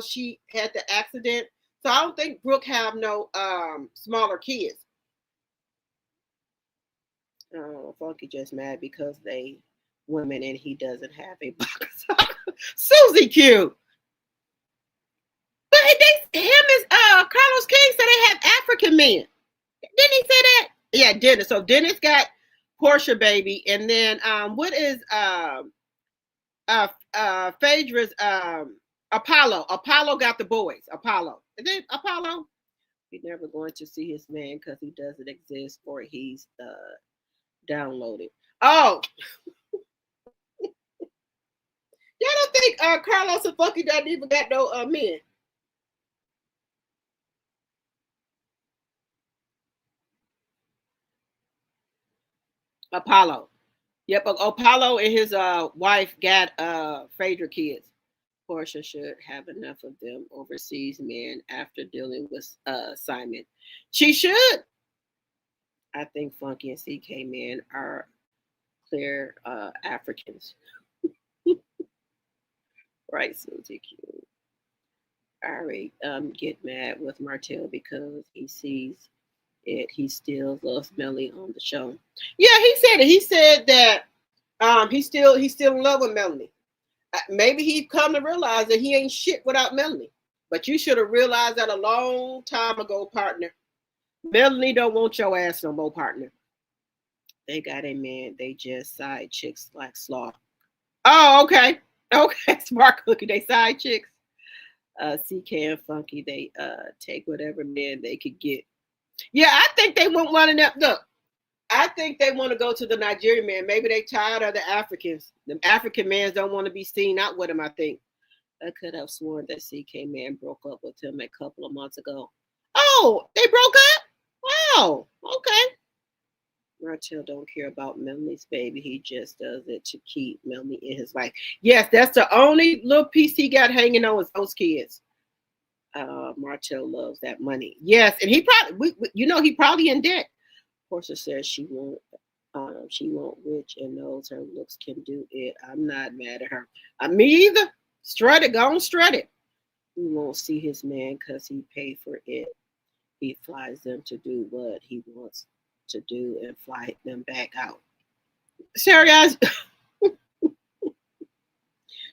she had the accident. So I don't think Brooke have no smaller kids. Funky just mad because they women and he doesn't have a box. Susie Q. But him and Carlos King said they have African men. Didn't he say that? Yeah, Dennis. So Dennis got Portia baby, and then what is Phaedra's Apollo? Apollo got the boys. Apollo. Is it Apollo? He's never going to see his man because he doesn't exist or he's downloaded. Oh. Y'all don't think Carlos and Funky doesn't even got no men? Apollo. Yep, Apollo and his wife got Phaedra kids. Portia should have enough of them overseas men after dealing with Simon. She should. I think Funky and CK men are clear Africans. Right, Susie Q. Ari get mad with Martell because he sees it. He still loves Melanie on the show. Yeah, he said it. He said that he's still in love with Melanie. Maybe he come to realize that he ain't shit without Melanie. But you should have realized that a long time ago, partner. Melanie don't want your ass no more, partner. They got a man. They just side chicks like slaw. Oh, okay. Okay, smart cookie. They side chicks. CK and Funky, they take whatever man they could get. Yeah, I think they want one of them. Look, I think they want to go to the Nigerian man. Maybe they tired of the Africans. The African mans don't want to be seen out with him, I think. I could have sworn that CK man broke up with him a couple of months ago. Oh, they broke up? Wow. Okay. Martell don't care about Melanie's baby. He just does it to keep Melanie in his life. Yes, that's the only little piece he got hanging on is those kids. Martell loves that money. Yes, and he probably, he probably in debt. Portia says she won't rich and knows her looks can do it. I'm not mad at her. Me either. Strut it, go on, strut it. We won't see his man because he paid for it. He flies them to do what he wants to do and fly them back out. Serious? You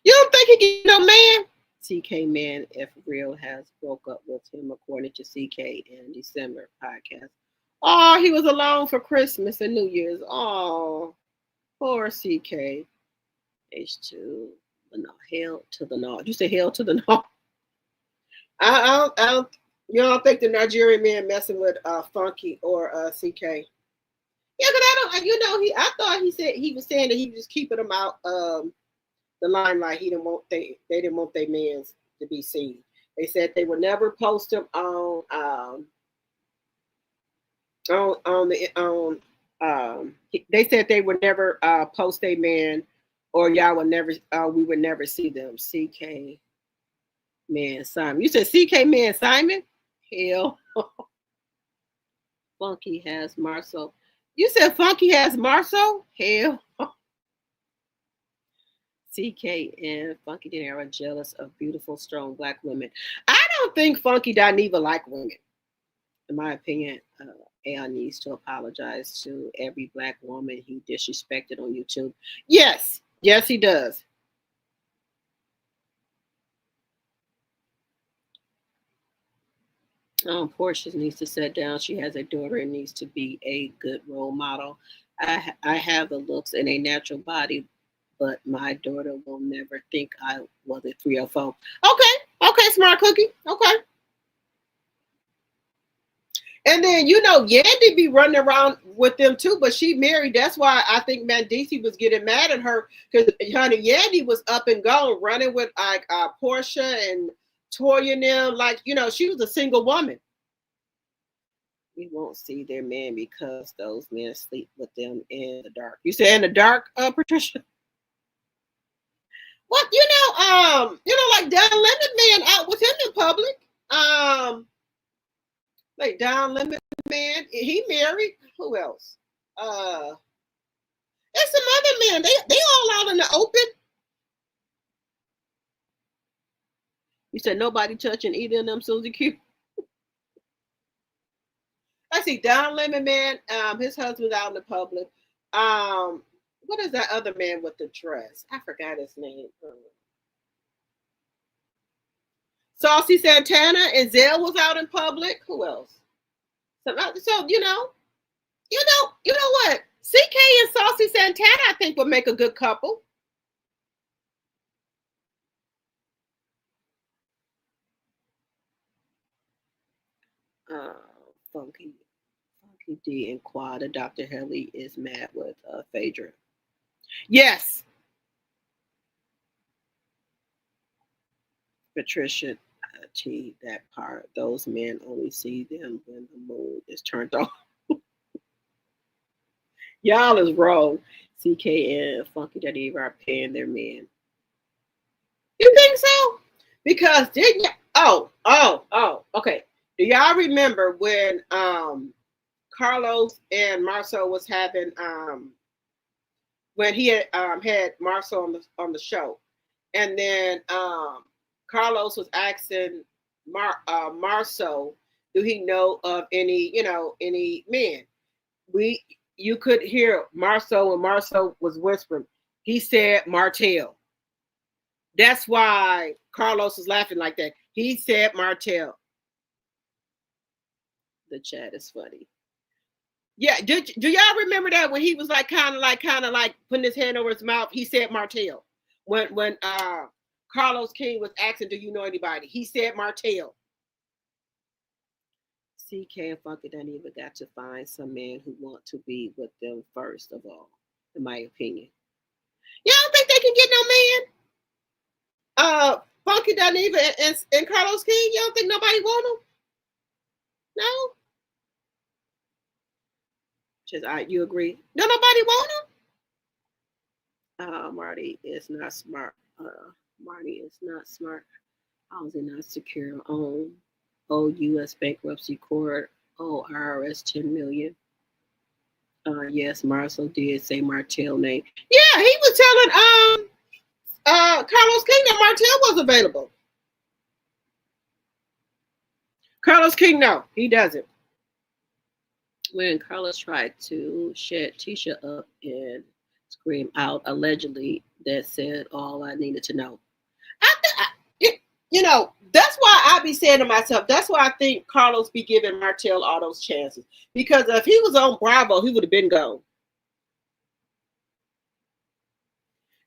don't think he can no man? CK man, if real, has broke up with him according to CK in December podcast. Oh, he was alone for Christmas and New Year's. Oh, poor CK. H2. No, hell to the no. You say hell to the no. I don't. You don't think the Nigerian man messing with Funky or CK? Yeah, because I don't. I thought he said he was saying that he was just keeping them out the limelight. He didn't want they didn't want their mans to be seen. They said they would never post them they said they would never post a man, or y'all would never we would never see them. CK man Simon. You said CK man Simon? Hell. Funky has Marceau. You said Funky has Marceau? Hell. CK and Funky Dinner are jealous of beautiful, strong black women. I don't think Funky don't even like women. In my opinion, Al needs to apologize to every black woman he disrespected on YouTube. Yes, he does. Portia needs to sit down. She has a daughter and needs to be a good role model. I have the looks and a natural body, but my daughter will never think I was a 304. Okay, smart cookie. Okay. And then, Yandy be running around with them too, but she married. That's why I think Mandisi was getting mad at her because, honey, Yandy was up and gone running with like Portia and Toya and them. Like, she was a single woman. We won't see their man because those men sleep with them in the dark. You say in the dark, Patricia? What, like Don Lemon man out with him in public. Like Don Lemon man, he married. Who else? There's some other men. They all out in the open. You said nobody touching either of them, Susie Q. I see Don Lemon man. His husband's out in the public. What is that other man with the dress? I forgot his name. Saucy Santana and Zell was out in public. Who else? So you know what? CK and Saucy Santana, I think, would make a good couple. Funky D and Quad and Dr. Helly is mad with Phaedra. Yes. Patricia T, that part. Those men only see them when the moon is turned on. Y'all is wrong. CK and Funky Daddy are paying their men. You think so? Because didn't you? Okay. Do y'all remember when Carlos and Marceau was having when he had Marceau on the show, and then Carlos was asking Marceau, do he know of any men? You could hear Marceau, and Marceau was whispering. He said Martell. That's why Carlos was laughing like that. He said Martell. The chat is funny. Yeah, do y'all remember that when he was like kind of like putting his hand over his mouth? He said Martell. When Carlos King was asking, "Do you know anybody?" He said Martell. CK and Funky done even got to find some men who want to be with them first of all, in my opinion. You don't think they can get no man? Funky done even and Carlos King. You don't think nobody want them? No. Just you agree? No, nobody want them. Marty is not smart. Marty is not smart. Housing not secure. U.S. bankruptcy court. IRS 10 million. Yes, Marcel did say Martell name. Yeah, he was telling Carlos King that Martell was available. Carlos King, no, he doesn't. When Carlos tried to shut Tisha up and scream out allegedly that said all I needed to know. That's why I be saying to myself, that's why I think Carlos be giving Martell all those chances. Because if he was on Bravo, he would have been gone.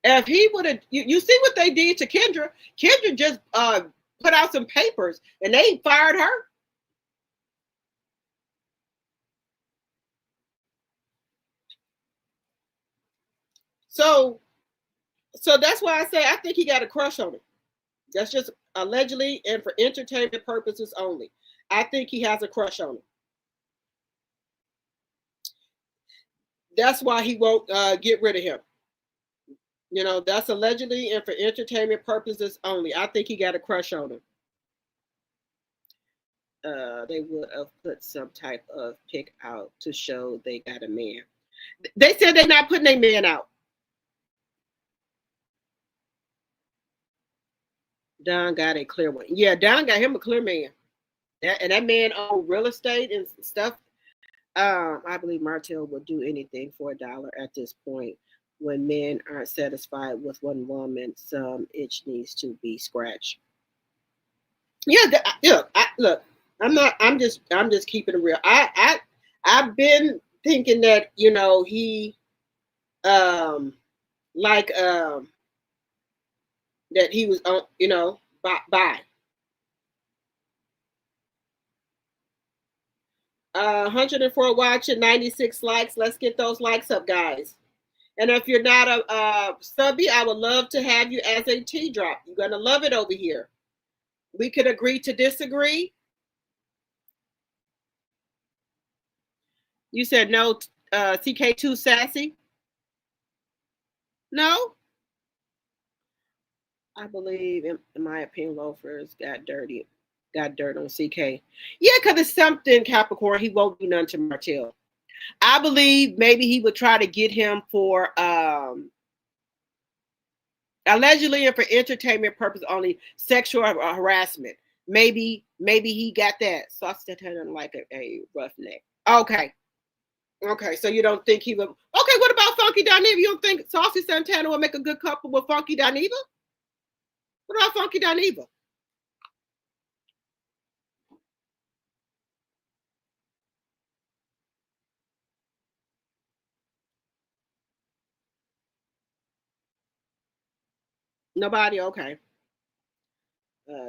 If he would have, you see what they did to Kendra. Kendra just put out some papers and they fired her. So that's why I say I think he got a crush on it. That's just allegedly and for entertainment purposes only. I think he has a crush on it. That's why he won't get rid of him. That's allegedly and for entertainment purposes only. I think he got a crush on him. They would have put some type of pic out to show they got a man. They said they're not putting a man out. Don got a clear one. Yeah, Don got him a clear man. That man owned real estate and stuff. I believe Martell will do anything for $1 at this point. When men aren't satisfied with one woman, some itch needs to be scratched. Yeah, look. I'm just keeping it real. I've been thinking that he like that he was on by 104 watching, 96 likes. Let's get those likes up, guys. And if you're not a subby, I would love to have you as a tea drop. You're gonna love it over here. We could agree to disagree. You said no. CK too sassy. No. I believe, in my opinion, loafers got dirt on CK. Yeah, because it's something, Capricorn. He won't do nothing to Martell. I believe maybe he would try to get him for allegedly and for entertainment purpose only, sexual harassment. Maybe he got that. So I still tell him like a roughneck. Okay. So you don't think he would? Okay, what about Funky Dineva? You don't think Saucy Santana will make a good couple with Funky Dineva? What about Funky Dineva? Nobody? Okay.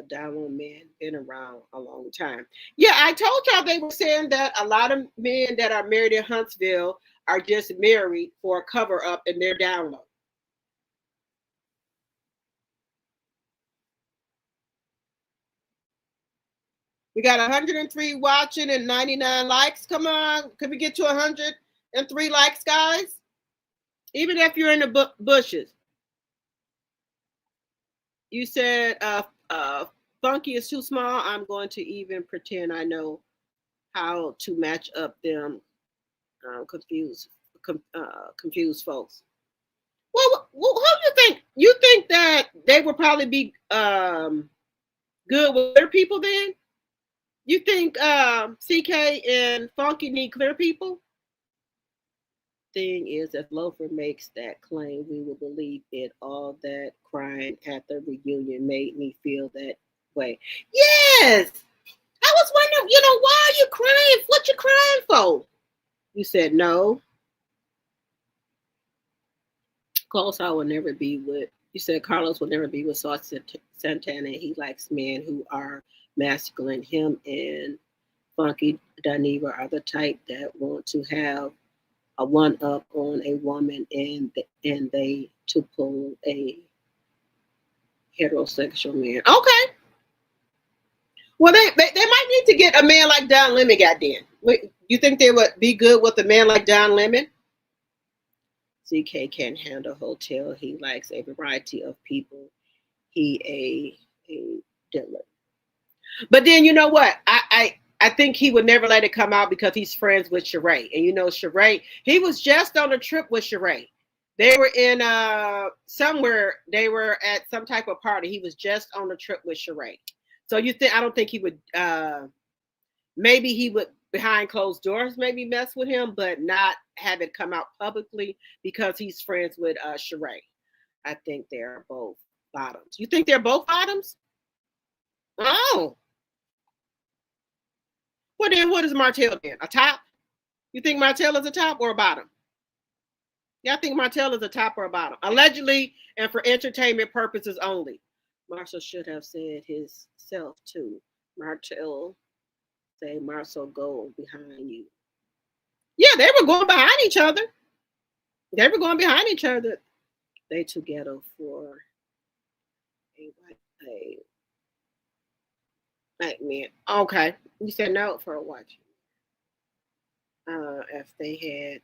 Diamond men been around a long time. Yeah, I told y'all they were saying that a lot of men that are married in Huntsville are just married for a cover up in their download. We got 103 watching and 99 likes. Come on, could we get to 103 likes, guys? Even if you're in the bushes. You said Funky is too small. I'm going to even pretend I know how to match up them confused folks. Well, who do you think? You think that they would probably be good with clear people then? You think CK and Funky need clear people? Thing is, if Loafer makes that claim, we will believe it. All that crying at the reunion made me feel that way. Yes! I was wondering, why are you crying? What you crying for? You said no. Carlos will never be with. You said Carlos will never be with Sauce Santana. He likes men who are masculine. Him and Funky Dineva are the type that want to have a one up on a woman, and they to pull a heterosexual man. Okay. Well, they might need to get a man like Don Lemon. Goddamn. You think they would be good with a man like Don Lemon? CK can't handle hotel. He likes a variety of people. He a dealer. But then you know what? I think he would never let it come out because he's friends with Sheree. And you know Sheree, he was just on a trip with Sheree. They were in somewhere, they were at some type of party. He was just on a trip with Sheree. So I don't think he would maybe he would behind closed doors maybe mess with him, but not have it come out publicly because he's friends with Sheree. I think they're both bottoms. You think they're both bottoms? Oh. Well, then what is Martell then? A top? You think Martell is a top or a bottom? Yeah, I think Martell is a top or a bottom. Allegedly and for entertainment purposes only. Marshall should have said his self too. Martell say Marshall go behind you. Yeah, they were going behind each other. They were going behind each other. They together for a white man. Okay. You said no for a watch. If they had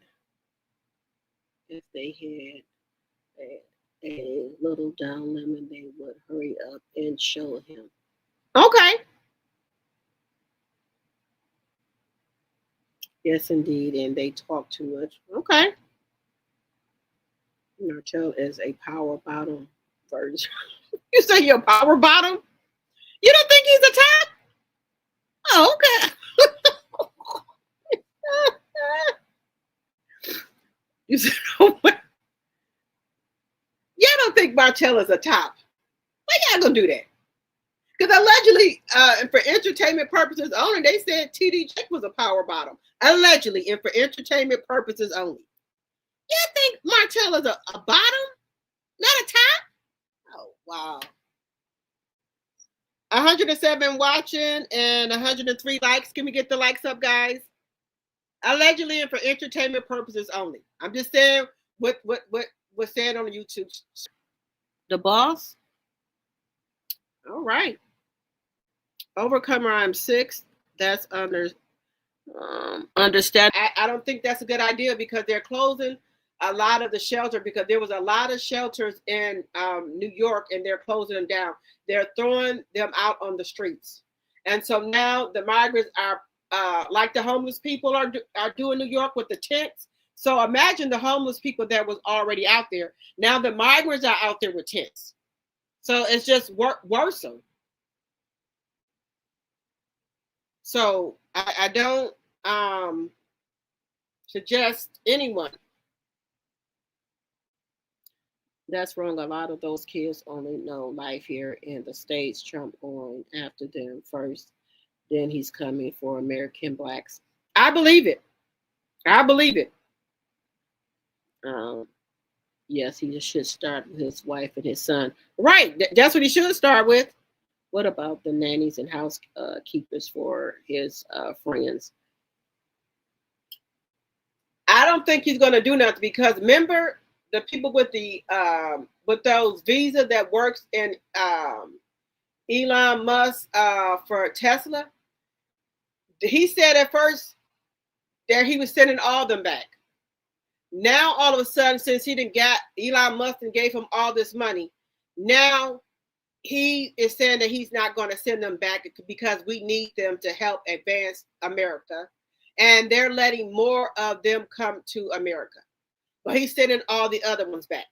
a little Don Lemon, they would hurry up and show him. Okay. Yes, indeed. And they talk too much. Okay. Martell is a power bottom version. You say you're a power bottom? You don't think he's a top? Oh, okay. You said, oh, yeah, I don't think Martell is a top. Why y'all gonna do that? Because allegedly, and for entertainment purposes only, they said TD Jakes was a power bottom. Allegedly, and for entertainment purposes only. You think Martell is a bottom, not a top? Oh, wow. 107 watching and 103 likes. Can we get the likes up, guys? Allegedly and for entertainment purposes only. I'm just saying what was said on the YouTube. The boss. All right. Overcomer, I'm 6. That's understand. I don't think that's a good idea because they're closing a lot of the shelter because there was a lot of shelters in New York and they're closing them down. They're throwing them out on the streets. And so now the migrants are like the homeless people are doing New York with the tents. So imagine the homeless people that was already out there. Now the migrants are out there with tents. So it's just worse. So I don't suggest anyone. That's wrong. A lot of those kids only know life here in the States. Trump going after them first. Then he's coming for American blacks. I believe it. I believe it. Yes, he should start with his wife and his son. Right. That's what he should start with. What about the nannies and housekeepers for his friends? I don't think he's going to do nothing because remember the people with the with those visa that works in Elon Musk for Tesla. He said at first that he was sending all of them back. Now all of a sudden, since he didn't got Elon Musk and gave him all this money, now he is saying that he's not going to send them back because we need them to help advance America. And they're letting more of them come to America. But he's sending all the other ones back.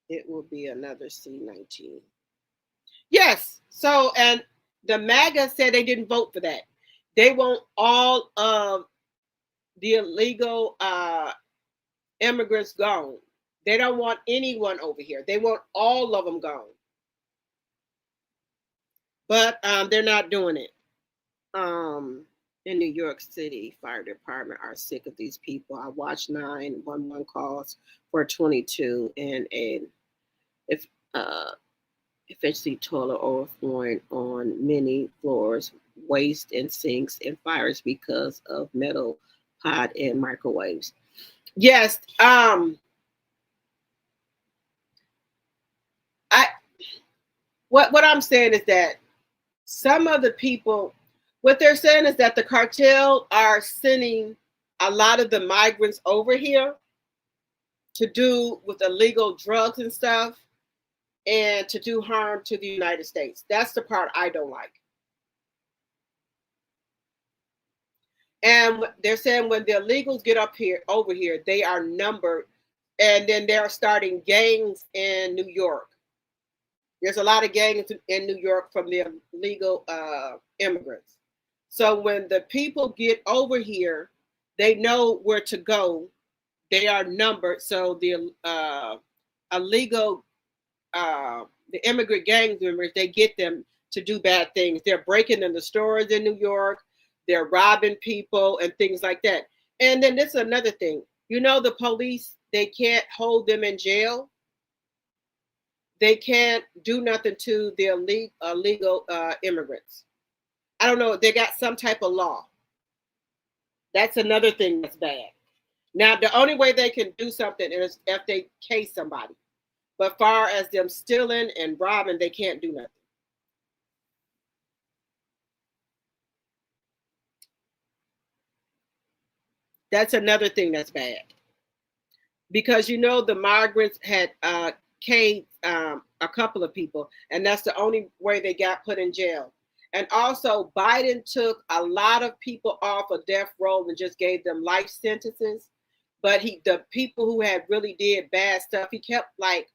It will be another C-19. Yes. So, and the MAGA said they didn't vote for that. They want all of the illegal immigrants gone. They don't want anyone over here. They want all of them gone. But they're not doing it. In New York City Fire Department are sick of these people. I watched 911 calls for 22 and if eventually toilet overflowing on many floors, waste in sinks and fires because of metal pot and microwaves. Yes, I what I'm saying is that some of the people, what they're saying is that the cartel are sending a lot of the migrants over here to do with illegal drugs and stuff and to do harm to the United States. That's the part I don't like. And they're saying when the illegals get up here over here, they are numbered, and then they're starting gangs in New York. There's a lot of gangs in New York from the illegal immigrants. So when the people get over here, they know where to go. They are numbered, so the illegal, the immigrant gang members, they get them to do bad things. They're breaking in the stores in New York. They're robbing people and things like that. And then this is another thing. You know, the police, they can't hold them in jail. They can't do nothing to the illegal immigrants. I don't know. They got some type of law. That's another thing that's bad. Now, the only way they can do something is if they case somebody. But far as them stealing and robbing, they can't do nothing. That's another thing that's bad. Because you know the migrants had caved a couple of people, and that's the only way they got put in jail. And also, Biden took a lot of people off of death row and just gave them life sentences. But the people who had really did bad stuff, he kept like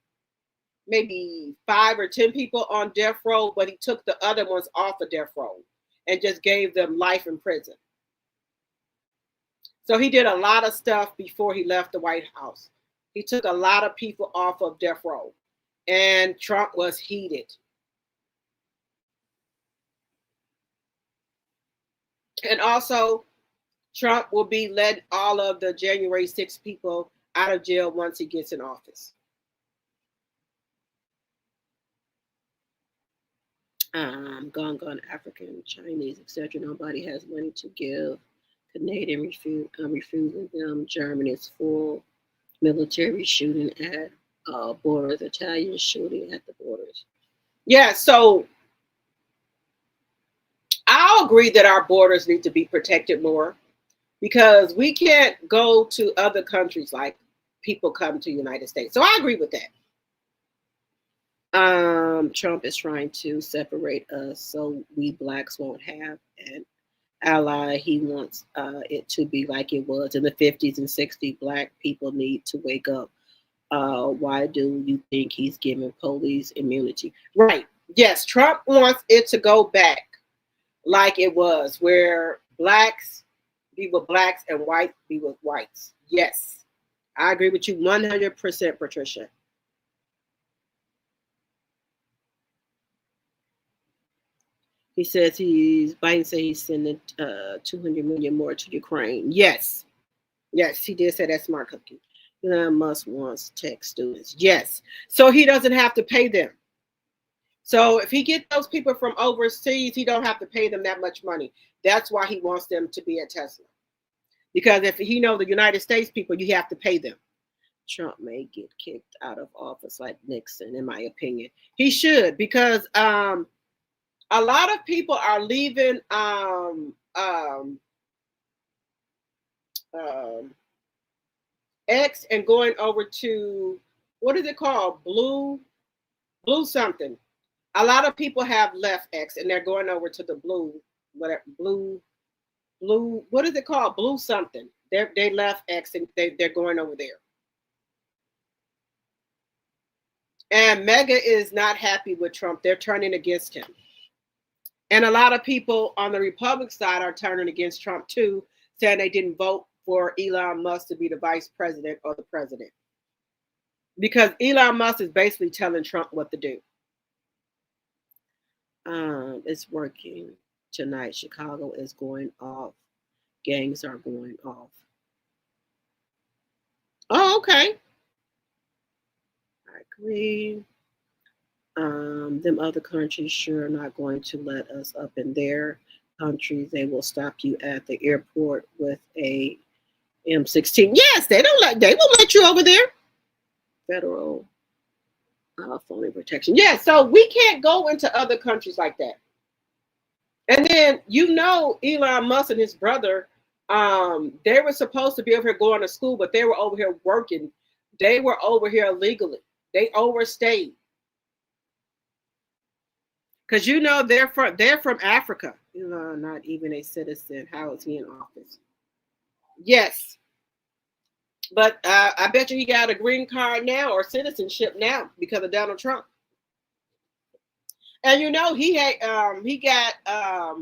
maybe 5 or 10 people on death row, but he took the other ones off of death row and just gave them life in prison. So he did a lot of stuff before he left the White House. He took a lot of people off of death row, and Trump was heated. And also, Trump will be letting all of the January 6th people out of jail once he gets in office. Gone, African, Chinese, etc. Nobody has money to give. Canadian refusing them. Germany is full. Military shooting at borders. Italian shooting at the borders. Yeah, so I'll agree that our borders need to be protected more because we can't go to other countries like people come to the United States. So I agree with that. Trump is trying to separate us so we blacks won't have an ally. He wants it to be like it was in the 50s and 60s. Black people need to wake up. Why do you think he's giving police immunity? Right. Yes, Trump wants it to go back like it was, where blacks be with blacks and whites be with whites. Yes, I agree with you 100%, Patricia. He says Biden said he's sending 200 million more to Ukraine. Yes, yes, he did say that, smart cookie. Elon Musk wants tech students. Yes, so he doesn't have to pay them. So if he gets those people from overseas, he don't have to pay them that much money. That's why he wants them to be at Tesla. Because if he know the United States people, you have to pay them. Trump may get kicked out of office like Nixon, in my opinion. He should, because a lot of people are leaving um, X and going over to, what is it called? Blue something. A lot of people have left X and they're going over to the blue, what is it called? Blue something. They left X and they're going over there. And Mega is not happy with Trump. They're turning against him. And a lot of people on the Republican side are turning against Trump too, saying they didn't vote for Elon Musk to be the vice president or the president. Because Elon Musk is basically telling Trump what to do. It's working. tonight. Chicago is going off. Gangs are going off. Oh, okay. I agree. Them other countries sure are not going to let us up in their countries. They will stop you at the airport with a M16. Yes, they won't let you over there. Federal phone protection. Yeah, so we can't go into other countries like that. And then Elon Musk and his brother, they were supposed to be over here going to school, but they were over here working. They were over here illegally. They overstayed. Because they're from Africa. Not even a citizen. How is he in office? Yes. But I bet you he got a green card now or citizenship now because of Donald Trump. And he got I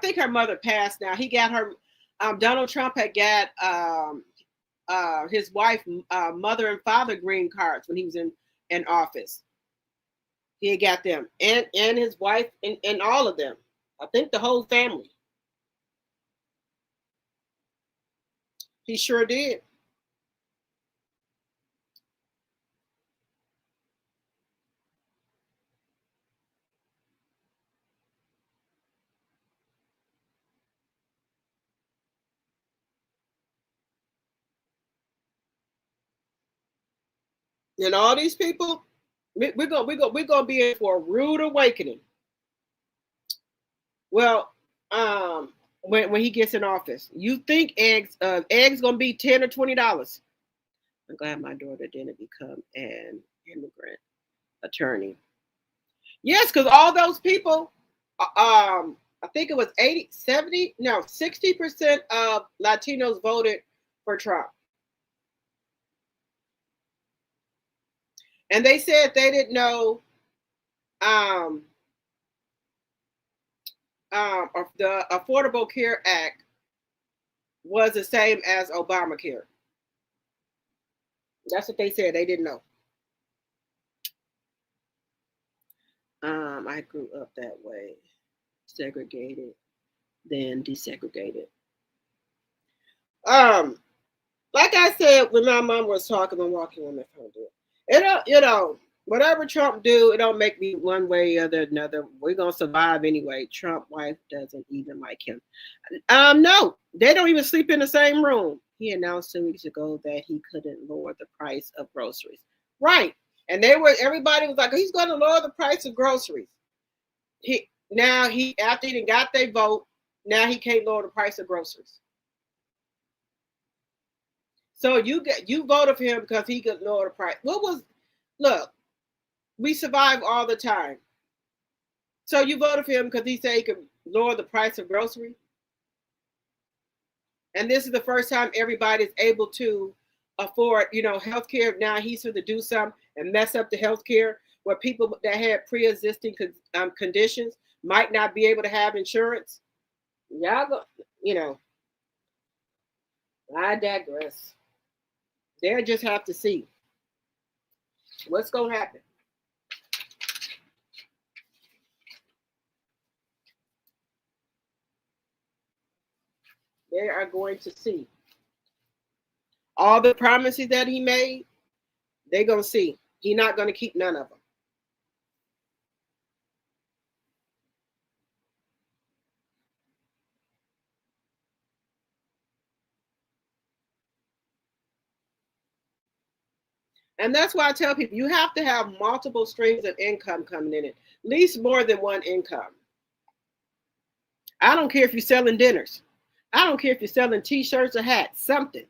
think her mother passed now. He got her Donald Trump had got his wife mother and father green cards when he was in office. He had got them and his wife and all of them. I think the whole family. He sure did. And all these people, we're gonna be in for a rude awakening. Well, when he gets in office, you think eggs gonna be $10 or $20? I'm glad my daughter didn't become an immigrant attorney. Yes, because all those people, I think it was 60% of Latinos voted for Trump. And they said they didn't know the Affordable Care Act was the same as Obamacare. That's what they said. They didn't know. I grew up that way, segregated, then desegregated. Like I said, when my mom was talking and walking on the phone, whatever Trump do, it don't make me one way or the another. We're gonna survive anyway. Trump wife doesn't even like him. No, they don't even sleep in the same room. He announced 2 weeks ago that he couldn't lower the price of groceries. Right. And everybody was like, he's gonna lower the price of groceries. After he got their vote, now he can't lower the price of groceries. So you voted for him because he could lower the price. Look, we survive all the time. So you voted for him because he said he could lower the price of groceries. And this is the first time everybody's able to afford, healthcare. Now he's going to do something and mess up the healthcare where people that had pre-existing conditions might not be able to have insurance. Y'all go, I digress. They'll just have to see what's going to happen. They are going to see. All the promises that he made, they're going to see. He's not going to keep none of them. And that's why I tell people you have to have multiple streams of income coming in, at least more than one income. I don't care if you're selling dinners. I don't care if you're selling t-shirts or hats, something.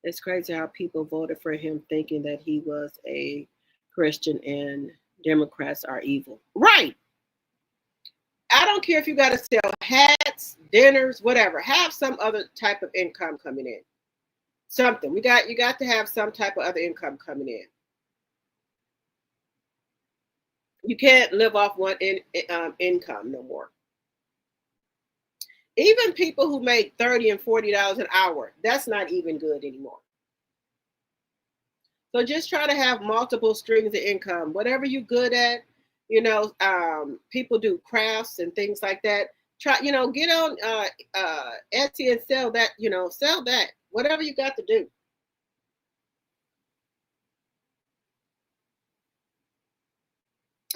It's crazy how people voted for him thinking that he was a Christian and Democrats are evil. Right. I don't care if you got to sell hats, dinners, whatever. Have some other type of income coming in. Something. You got to have some type of other income coming in. You can't live off one income no more. Even people who make $30 and $40 an hour, that's not even good anymore. So just try to have multiple streams of income. Whatever you're good at, People do crafts and things like that. Try, get on Etsy and sell that. Sell that. Whatever you got to do.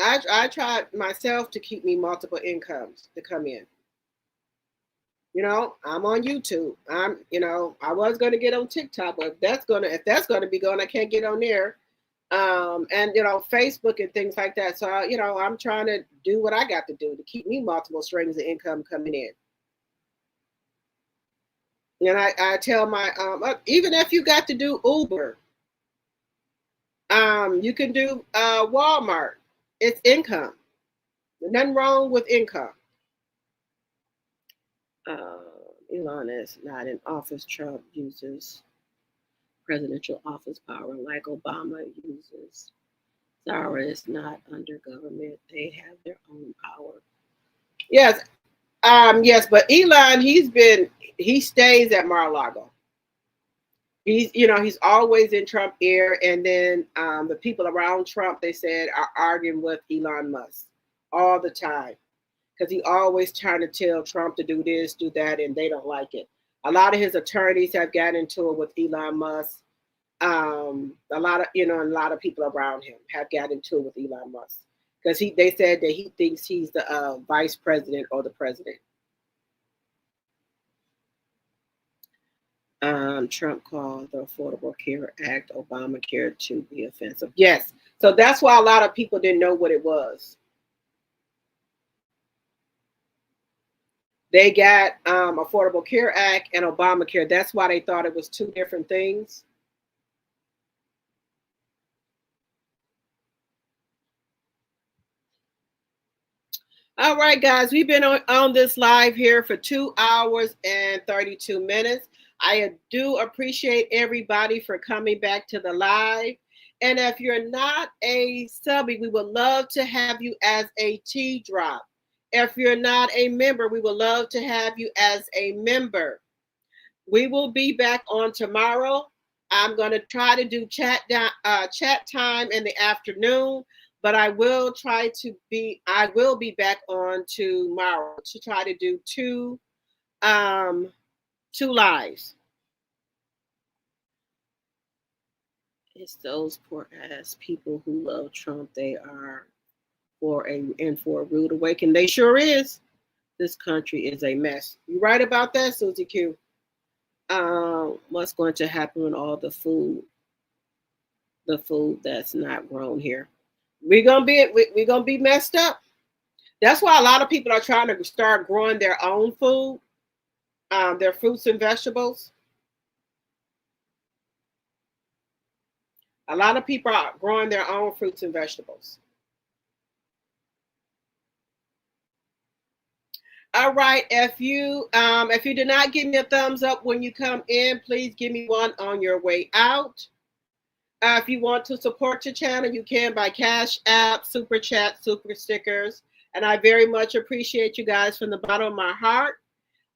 I tried myself to keep me multiple incomes to come in. I'm on YouTube. I was going to get on TikTok, but if that's gonna be gone, I can't get on there. And Facebook and things like that. So I'm trying to do what I got to do to keep me multiple streams of income coming in. And I tell my even if you got to do Uber, you can do Walmart. It's income. There's nothing wrong with income. Elon is not in office. Trump uses presidential office power like Obama uses. Zara is not under government. They have their own power. Yes. Yes, but Elon, he stays at Mar-a-Lago. He's always in Trump ear, and then the people around Trump, they said, are arguing with Elon Musk all the time because he always trying to tell Trump to do this, do that, and they don't like it. A lot of his attorneys have gotten into it with Elon Musk. A lot of people around him have gotten into it with Elon Musk because they said that he thinks he's the vice president or the president. Trump called the Affordable Care Act, Obamacare, to be offensive. Yes. So that's why a lot of people didn't know what it was. They got Affordable Care Act and Obamacare. That's why they thought it was two different things. All right, guys, we've been on this live here for 2 hours and 32 minutes. I do appreciate everybody for coming back to the live. And if you're not a subby, we would love to have you as a T-drop. If you're not a member, we would love to have you as a member. We will be back on tomorrow. I'm going to try to do chat time in the afternoon, but I will be back on tomorrow to try to do two lives. It's those poor ass people who love Trump. They are for a rude awakening. They sure is. This country is a mess. You right about that, Susie Q? What's going to happen with all the food that's not grown here? We're gonna be messed up. That's why a lot of people are trying to start growing their own food, their fruits and vegetables. A lot of people are growing their own fruits and vegetables. All right. If you did not give me a thumbs up when you come in, please give me one on your way out. If you want to support the channel, you can by Cash App, Super Chat, Super Stickers. And I very much appreciate you guys from the bottom of my heart.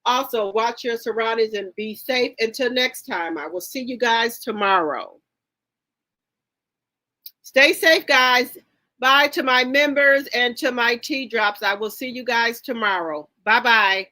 Also, watch your surroundings and be safe. Until next time, I will see you guys tomorrow. Stay safe, guys. Bye to my members and to my T-drops. I will see you guys tomorrow. Bye-bye.